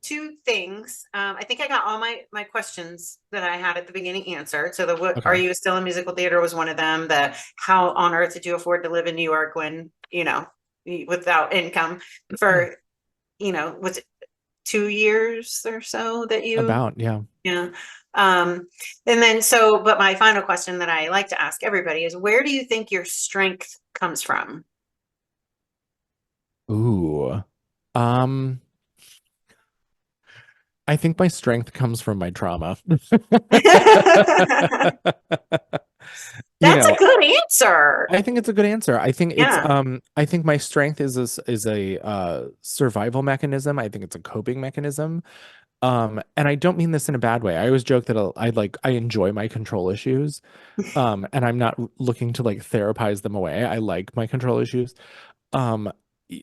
[SPEAKER 1] Two things. I think I got all my questions that I had at the beginning answered. So the what
[SPEAKER 2] Okay.
[SPEAKER 1] are you still in musical theater was one of them. The how on earth did you afford to live in New York when, without income for, was it 2 years or so that you
[SPEAKER 2] About, yeah.
[SPEAKER 1] yeah. And then but my final question that I like to ask everybody is where do you think your strength comes from?
[SPEAKER 2] Ooh. I think my strength comes from my trauma. You
[SPEAKER 1] That's a
[SPEAKER 2] know,
[SPEAKER 1] good answer.
[SPEAKER 2] I think it's a good answer.
[SPEAKER 1] Yeah.
[SPEAKER 2] I think my strength is a survival mechanism. I think it's a coping mechanism. And I don't mean this in a bad way. I always joke that I enjoy my control issues. And I'm not looking to like therapize them away. I like my control issues. Um,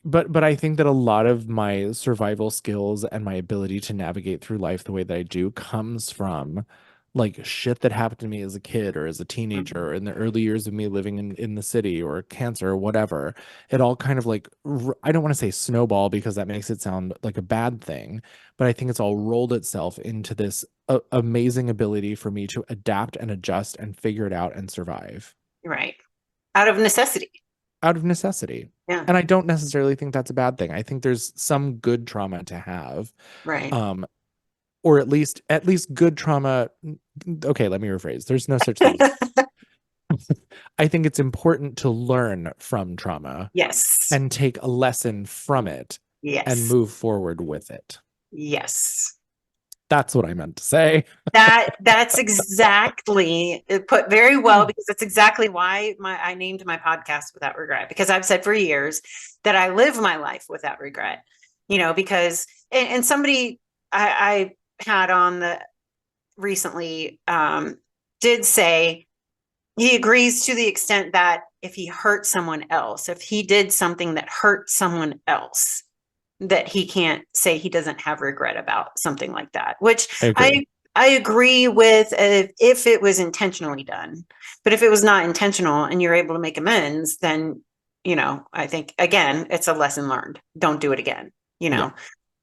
[SPEAKER 2] but I think that a lot of my survival skills and my ability to navigate through life the way that I do comes from like shit that happened to me as a kid or as a teenager or in the early years of me living in the city or cancer or whatever. It all kind of like I don't want to say snowball because that makes it sound like a bad thing, but I think it's all rolled itself into this amazing ability for me to adapt and adjust and figure it out and survive
[SPEAKER 1] Right. Out of necessity.
[SPEAKER 2] out of necessity.
[SPEAKER 1] Yeah.
[SPEAKER 2] And I don't necessarily think that's a bad thing. I think there's some good trauma to have.
[SPEAKER 1] Right.
[SPEAKER 2] Um, or at least good trauma. Okay, let me rephrase. There's no such thing. I think it's important to learn from trauma
[SPEAKER 1] Yes.
[SPEAKER 2] and take a lesson from it and
[SPEAKER 1] Yes.
[SPEAKER 2] move forward with it.
[SPEAKER 1] Yes.
[SPEAKER 2] That's what I meant to say.
[SPEAKER 1] That's exactly put very well because that's exactly why I named my podcast Without Regret, because I've said for years that I live my life without regret, because and somebody I had on the recently did say he agrees to the extent that if he hurt someone else, if he did something that hurt someone else, that he can't say he doesn't have regret about something like that, which
[SPEAKER 2] I agree.
[SPEAKER 1] I agree with if it was intentionally done. But if it was not intentional and you're able to make amends, then, I think, again, it's a lesson learned. Don't do it again,
[SPEAKER 2] Yeah.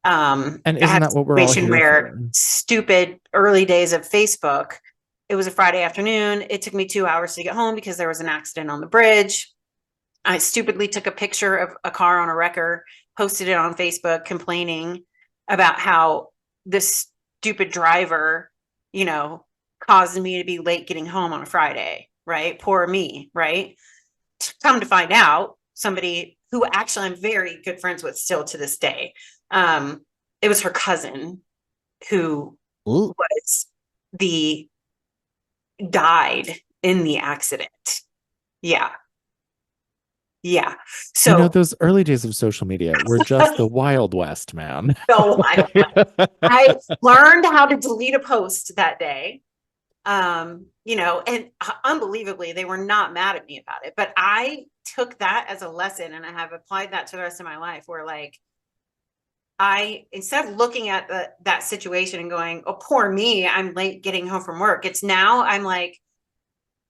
[SPEAKER 1] I
[SPEAKER 2] And isn't
[SPEAKER 1] had a
[SPEAKER 2] that what we're all
[SPEAKER 1] situation
[SPEAKER 2] here
[SPEAKER 1] where
[SPEAKER 2] for?
[SPEAKER 1] stupid early days of Facebook, it was a Friday afternoon. It took me 2 hours to get home because there was an accident on the bridge. I stupidly took a picture of a car on a wrecker, posted it on Facebook, complaining about how this stupid driver, caused me to be late getting home on a Friday, right? Poor me, right? Come to find out, somebody who actually I'm very good friends with still to this day, it was her cousin who
[SPEAKER 2] Ooh.
[SPEAKER 1] was the died in the accident. Yeah. Yeah. So
[SPEAKER 2] Those early days of social media were just the Wild West, man.
[SPEAKER 1] I learned how to delete a post that day. And unbelievably, they were not mad at me about it. But I took that as a lesson and I have applied that to the rest of my life where like instead of looking at that situation and going, oh, poor me, I'm late getting home from work. It's now I'm like,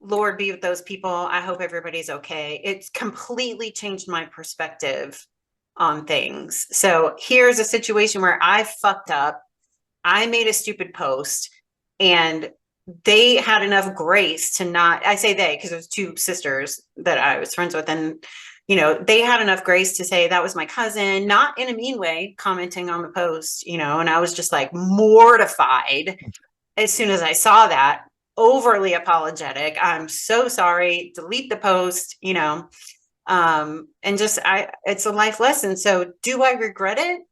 [SPEAKER 1] Lord be with those people. I hope everybody's okay. It's completely changed my perspective on things. So here's a situation where I fucked up. I made a stupid post and they had enough grace to not, I say they, because there's two sisters that I was friends with. And, they had enough grace to say that was my cousin, not in a mean way, commenting on the post, and I was just like mortified as soon as I saw that, overly apologetic. I'm so sorry, delete the post, and it's a life lesson. So do I regret it?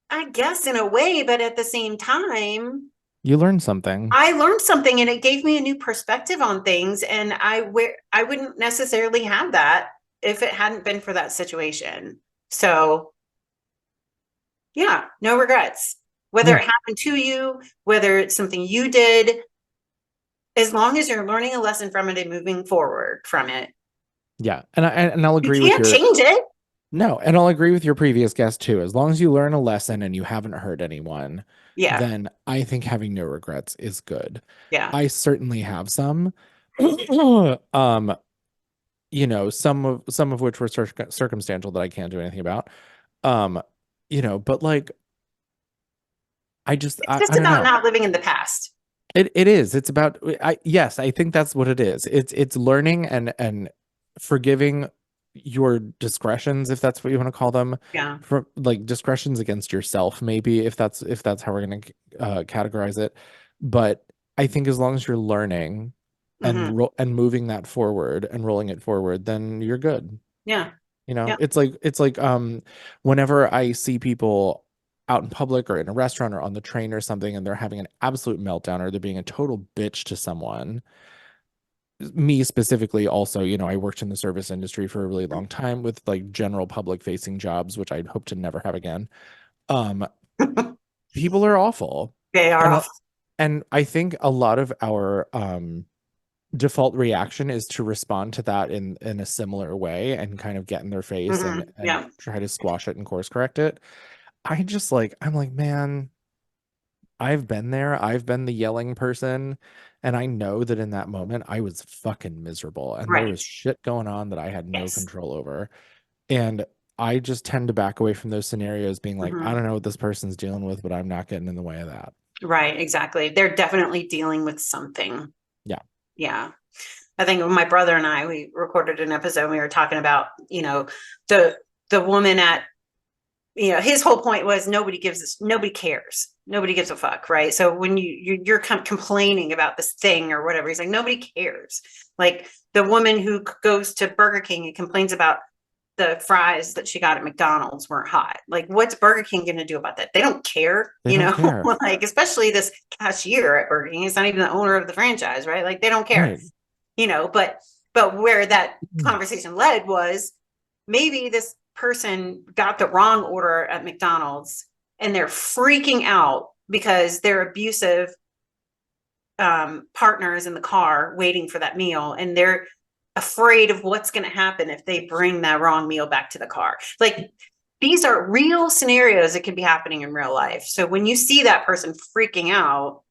[SPEAKER 1] I guess in a way, but at the same time,
[SPEAKER 2] You learned something.
[SPEAKER 1] I learned something and it gave me a new perspective on things. And I wouldn't necessarily have that if it hadn't been for that situation. So yeah, no regrets. Whether
[SPEAKER 2] Yeah.
[SPEAKER 1] it happened to you, whether it's something you did, as long as you're learning a lesson from it and moving forward from it.
[SPEAKER 2] Yeah. And I'll
[SPEAKER 1] You
[SPEAKER 2] agree with
[SPEAKER 1] can't
[SPEAKER 2] your
[SPEAKER 1] change it.
[SPEAKER 2] No, and I'll agree with your previous guest too. As long as you learn a lesson and you haven't hurt anyone,
[SPEAKER 1] Yeah.
[SPEAKER 2] then I think having no regrets is good.
[SPEAKER 1] Yeah.
[SPEAKER 2] I certainly have some. um, some of which were circumstantial that I can't do anything about. Um, but like I just
[SPEAKER 1] It's just
[SPEAKER 2] I don't
[SPEAKER 1] about
[SPEAKER 2] know.
[SPEAKER 1] not living in the past.
[SPEAKER 2] It is. It's about yes, I think that's what it is. It's learning and forgiving your discretions, if that's what you want to call them,
[SPEAKER 1] Yeah.
[SPEAKER 2] for like discretions against yourself, maybe if that's how we're gonna categorize it. But I think as long as you're learning
[SPEAKER 1] Hmm.
[SPEAKER 2] and moving that forward and rolling it forward, then you're good.
[SPEAKER 1] Yeah. Yeah.
[SPEAKER 2] It's like whenever I see people out in public or in a restaurant or on the train or something and they're having an absolute meltdown or they're being a total bitch to someone, me specifically also, I worked in the service industry for a really long time with like general public facing jobs, which I'd hope to never have again. Um, People are awful.
[SPEAKER 1] They are
[SPEAKER 2] And
[SPEAKER 1] off.
[SPEAKER 2] I think a lot of our default reaction is to respond to that in a similar way and kind of get in their face
[SPEAKER 1] Hmm.
[SPEAKER 2] and
[SPEAKER 1] Yeah.
[SPEAKER 2] try to squash it and course correct it. I'm like, man, I've been there. I've been the yelling person. And I know that in that moment, I was fucking miserable. And there
[SPEAKER 1] Right.
[SPEAKER 2] was shit going on that I had no
[SPEAKER 1] Yes.
[SPEAKER 2] control over. And I just tend to back away from those scenarios, being like, I
[SPEAKER 1] Hmm.
[SPEAKER 2] don't know what this person's dealing with, but I'm not getting in the way of that.
[SPEAKER 1] Right. Exactly. They're definitely dealing with something.
[SPEAKER 2] Yeah.
[SPEAKER 1] Yeah. I think my brother and I, we recorded an episode. We were talking about, the woman at, his whole point was nobody cares, nobody gives a fuck, right? So when you're complaining about this thing or whatever, he's like, nobody cares. Like the woman who goes to Burger King and complains about the fries that she got at McDonald's weren't hot. Like, what's Burger King going to do about that? They don't care,
[SPEAKER 2] They don't care.
[SPEAKER 1] like, especially this cashier at Burger King. It's not even the owner of the franchise, right? Like, they don't care,
[SPEAKER 2] Right.
[SPEAKER 1] but where that conversation led was maybe this person got the wrong order at McDonald's and they're freaking out because their abusive partners in the car waiting for that meal, and they're afraid of what's going to happen if they bring that wrong meal back to the car. Like, these are real scenarios that could be happening in real life. So when you see that person freaking out,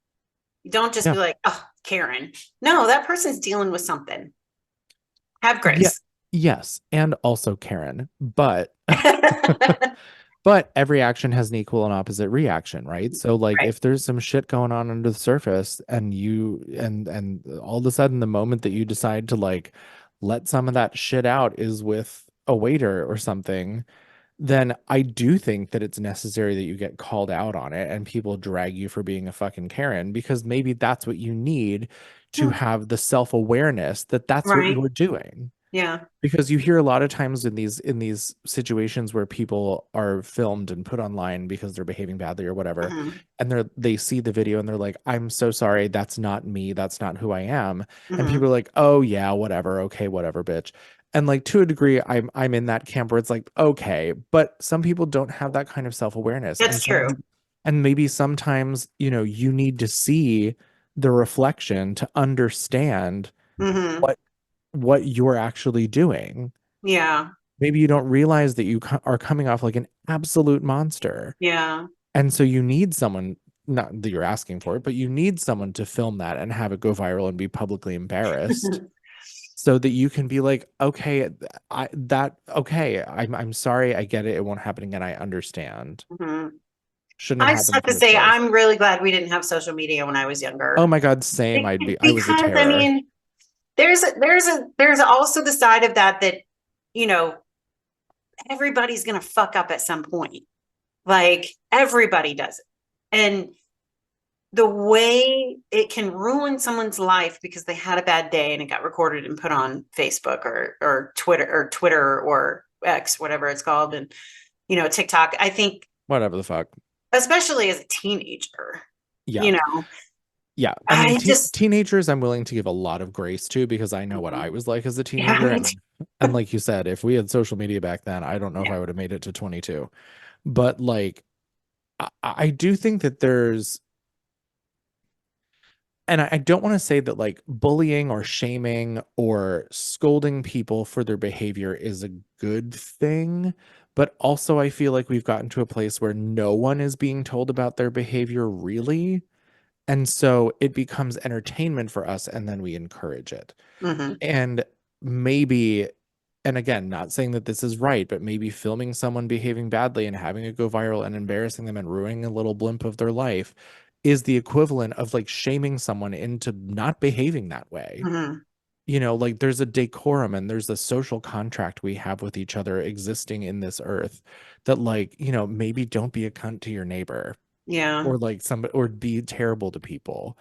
[SPEAKER 1] you don't just
[SPEAKER 2] Yeah.
[SPEAKER 1] be like, oh, Karen. No, that person's dealing with something. Have
[SPEAKER 2] Yeah.
[SPEAKER 1] grace.
[SPEAKER 2] Yes. And also Karen. But but every action has an equal and opposite reaction, right? So like
[SPEAKER 1] Right.
[SPEAKER 2] if there's some shit going on under the surface and you and all of a sudden the moment that you decide to like let some of that shit out is with a waiter or something, then I do think that it's necessary that you get called out on it and people drag you for being a fucking Karen, because maybe that's what you need to
[SPEAKER 1] Hmm.
[SPEAKER 2] have the self-awareness that that's what
[SPEAKER 1] Right.
[SPEAKER 2] you're doing.
[SPEAKER 1] Yeah.
[SPEAKER 2] Because you hear a lot of times in these situations where people are filmed and put online because they're behaving badly or whatever,
[SPEAKER 1] Hmm.
[SPEAKER 2] and they see the video and they're like, I'm so sorry, that's not me, that's not who I am. And
[SPEAKER 1] Hmm.
[SPEAKER 2] people are like, oh yeah, whatever, okay, whatever, bitch. And like to a degree, I'm in that camp where it's like, okay, but some people don't have that kind of self-awareness.
[SPEAKER 1] That's true.
[SPEAKER 2] And maybe sometimes, you need to see the reflection to understand
[SPEAKER 1] Hmm.
[SPEAKER 2] what you're actually doing.
[SPEAKER 1] Yeah.
[SPEAKER 2] Maybe you don't realize that you are coming off like an absolute monster.
[SPEAKER 1] Yeah.
[SPEAKER 2] And so you need someone, not that you're asking for it, but you need someone to film that and have it go viral and be publicly embarrassed so that you can be like, okay, okay, I'm sorry, I get it. It won't happen again. I understand.
[SPEAKER 1] Hmm.
[SPEAKER 2] Shouldn't
[SPEAKER 1] I
[SPEAKER 2] have
[SPEAKER 1] just
[SPEAKER 2] happened
[SPEAKER 1] have
[SPEAKER 2] in
[SPEAKER 1] to
[SPEAKER 2] the first
[SPEAKER 1] say,
[SPEAKER 2] place.
[SPEAKER 1] I'm really glad we didn't have social media when I was
[SPEAKER 2] Oh
[SPEAKER 1] younger.
[SPEAKER 2] my God, same. I was a
[SPEAKER 1] Because I
[SPEAKER 2] terror.
[SPEAKER 1] mean, there's also the side of that you know everybody's gonna fuck up at some point. Like, everybody does it, and the way it can ruin someone's life because they had a bad day and it got recorded and put on Facebook or Twitter or X, whatever it's called, and TikTok. I think,
[SPEAKER 2] Whatever the fuck.
[SPEAKER 1] especially as a teenager,
[SPEAKER 2] Yeah.
[SPEAKER 1] you know,
[SPEAKER 2] Yeah, I mean,
[SPEAKER 1] I just
[SPEAKER 2] teenagers, I'm willing to give a lot of grace to because I know what I was like as a
[SPEAKER 1] yeah,
[SPEAKER 2] teenager, and like you said, if we had social media back then, I don't know if
[SPEAKER 1] yeah,
[SPEAKER 2] I would have made it to 22. But like, I do think that and I don't want to say that like bullying or shaming or scolding people for their behavior is a good thing, but also I feel like we've gotten to a place where no one is being told about their behavior really. And so it becomes entertainment for us, and then we encourage it.
[SPEAKER 1] Mm-hmm.
[SPEAKER 2] And maybe, and again, not saying that this is right, but maybe filming someone behaving badly and having it go viral and embarrassing them and ruining a little blimp of their life is the equivalent of like shaming someone into not behaving that way.
[SPEAKER 1] Mm-hmm.
[SPEAKER 2] Like there's a decorum and there's a social contract we have with each other existing in this earth that like, maybe don't be a cunt to your neighbor
[SPEAKER 1] Yeah.
[SPEAKER 2] or like somebody or be terrible to people.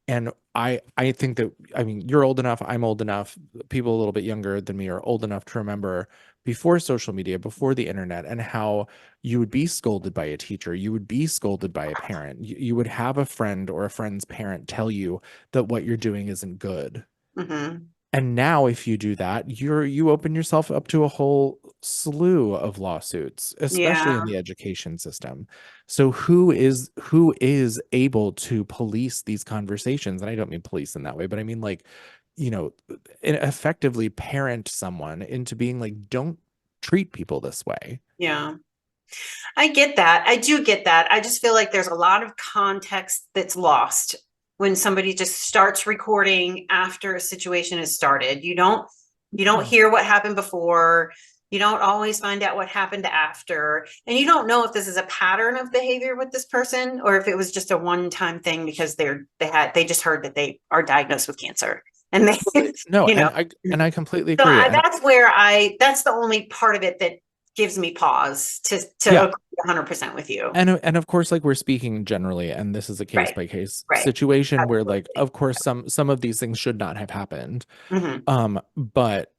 [SPEAKER 2] And I think that, I mean, you're old enough, I'm old enough, people a little bit younger than me are old enough to remember before social media, before the internet, and how you would be scolded by a teacher, you would be scolded by a parent, you would have a friend or a friend's parent tell you that what you're doing isn't good.
[SPEAKER 1] Mm-hmm.
[SPEAKER 2] And now if you do that, you open yourself up to a whole slew of lawsuits, especially in
[SPEAKER 1] Yeah.
[SPEAKER 2] the education system. So who is able to police these conversations? And I don't mean police in that way, but I mean like, you know, effectively parent someone into being like, don't treat people this way.
[SPEAKER 1] Yeah. I get that. I do get that. I just feel like there's a lot of context that's lost when somebody just starts recording after a situation has started. You don't hear what happened before. You don't always find out what happened after. And you don't know if this is a pattern of behavior with this person or if it was just a one-time thing because they just heard that they are diagnosed with cancer. And they,
[SPEAKER 2] No,
[SPEAKER 1] you know.
[SPEAKER 2] and I completely
[SPEAKER 1] So
[SPEAKER 2] agree. And
[SPEAKER 1] that's the only part of it that gives me pause to
[SPEAKER 2] yeah,
[SPEAKER 1] agree 100% with you.
[SPEAKER 2] and of course, like we're speaking generally, and this is a case
[SPEAKER 1] Right.
[SPEAKER 2] by case
[SPEAKER 1] Right.
[SPEAKER 2] situation where like
[SPEAKER 1] Absolutely.
[SPEAKER 2] of course some of these things should not have happened.
[SPEAKER 1] Mm-hmm.
[SPEAKER 2] But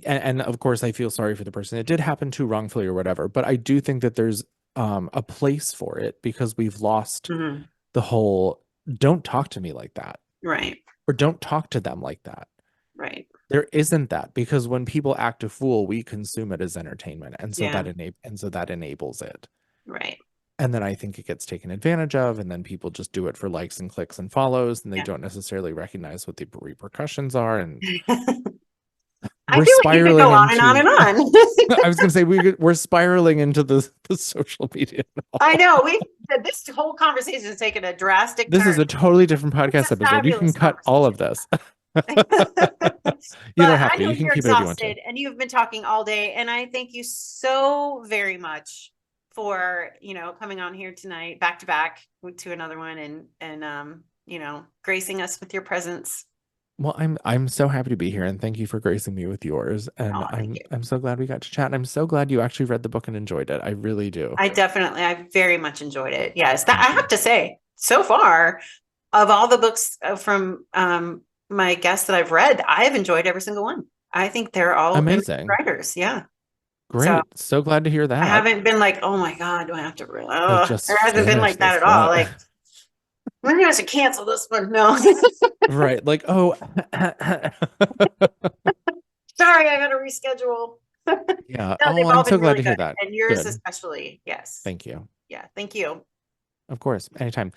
[SPEAKER 2] and of course I feel sorry for the person it did happen to wrongfully or whatever, but I do think that there's a place for it because we've lost
[SPEAKER 1] Mm-hmm.
[SPEAKER 2] the whole don't talk to me like that
[SPEAKER 1] Right.
[SPEAKER 2] or don't talk to them like that.
[SPEAKER 1] Right.
[SPEAKER 2] There isn't that because when people act a fool, we consume it as entertainment, and so
[SPEAKER 1] Yeah.
[SPEAKER 2] that enables it.
[SPEAKER 1] Right.
[SPEAKER 2] And then I think it gets taken advantage of, and then people just do it for likes and clicks and follows, and they
[SPEAKER 1] Yeah.
[SPEAKER 2] don't necessarily recognize what the repercussions are. And
[SPEAKER 1] I
[SPEAKER 2] we're
[SPEAKER 1] feel like you could
[SPEAKER 2] spiraling
[SPEAKER 1] go on and on
[SPEAKER 2] into
[SPEAKER 1] and on.
[SPEAKER 2] I was going to say we're spiraling into the social media
[SPEAKER 1] I
[SPEAKER 2] now.
[SPEAKER 1] know this whole conversation has taken a drastic
[SPEAKER 2] This is
[SPEAKER 1] turn.
[SPEAKER 2] a totally different
[SPEAKER 1] It's
[SPEAKER 2] podcast
[SPEAKER 1] a
[SPEAKER 2] episode. You can
[SPEAKER 1] fabulous
[SPEAKER 2] cut all
[SPEAKER 1] conversation.
[SPEAKER 2] of this. You don't
[SPEAKER 1] But
[SPEAKER 2] have
[SPEAKER 1] I
[SPEAKER 2] to.
[SPEAKER 1] know
[SPEAKER 2] You can
[SPEAKER 1] you're
[SPEAKER 2] keep it if you want to.
[SPEAKER 1] exhausted and you've been talking all day. And I thank you so very much for, coming on here tonight, back to back to another one and gracing us with your presence.
[SPEAKER 2] Well, I'm so happy to be here, and thank you for gracing me with yours. And
[SPEAKER 1] Oh, thank you.
[SPEAKER 2] I'm so glad we got to chat. And I'm so glad you actually read the book and enjoyed it. I really do.
[SPEAKER 1] I very much enjoyed it. Yes, that I
[SPEAKER 2] Thank
[SPEAKER 1] have
[SPEAKER 2] you.
[SPEAKER 1] to say, so far, of all the books from my guests that I've read, I have enjoyed every single one. I think they're all amazing
[SPEAKER 2] Amazing.
[SPEAKER 1] writers. Yeah. So
[SPEAKER 2] Great. So glad to hear
[SPEAKER 1] I
[SPEAKER 2] that.
[SPEAKER 1] haven't been like, oh my God, do I have to read?
[SPEAKER 2] Like
[SPEAKER 1] There
[SPEAKER 2] just
[SPEAKER 1] hasn't been
[SPEAKER 2] finish
[SPEAKER 1] like that
[SPEAKER 2] this
[SPEAKER 1] at all.
[SPEAKER 2] book.
[SPEAKER 1] Like, maybe I should cancel this one. No.
[SPEAKER 2] Right. Like, oh,
[SPEAKER 1] Sorry, I got to reschedule.
[SPEAKER 2] yeah.
[SPEAKER 1] No,
[SPEAKER 2] Oh,
[SPEAKER 1] they've
[SPEAKER 2] I'm
[SPEAKER 1] all
[SPEAKER 2] so
[SPEAKER 1] been
[SPEAKER 2] glad
[SPEAKER 1] really
[SPEAKER 2] to hear
[SPEAKER 1] good.
[SPEAKER 2] that.
[SPEAKER 1] And yours
[SPEAKER 2] Good.
[SPEAKER 1] especially. Yes.
[SPEAKER 2] Thank you.
[SPEAKER 1] Yeah. Thank you.
[SPEAKER 2] Of course. Anytime.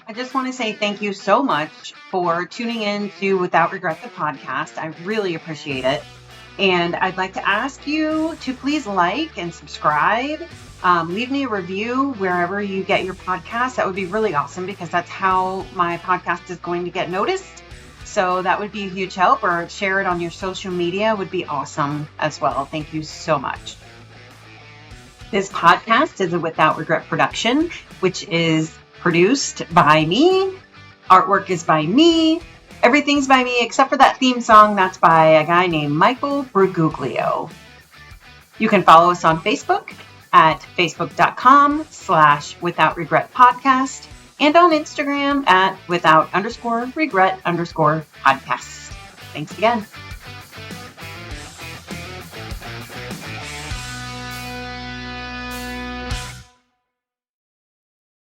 [SPEAKER 1] I just want to say thank you so much for tuning in to Without Regret, the podcast. I really appreciate it. And I'd like to ask you to please like and subscribe. Leave me a review wherever you get your podcast. That would be really awesome because that's how my podcast is going to get noticed. So that would be a huge help, or share it on your social media would be awesome as well. Thank you so much. This podcast is a Without Regret production, which is produced by me. Artwork is by me. Everything's by me except for that theme song. That's by a guy named Michael Bruguglio. You can follow us on Facebook at facebook.com/withoutregretpodcast and on Instagram at without_regret_podcast. Thanks again.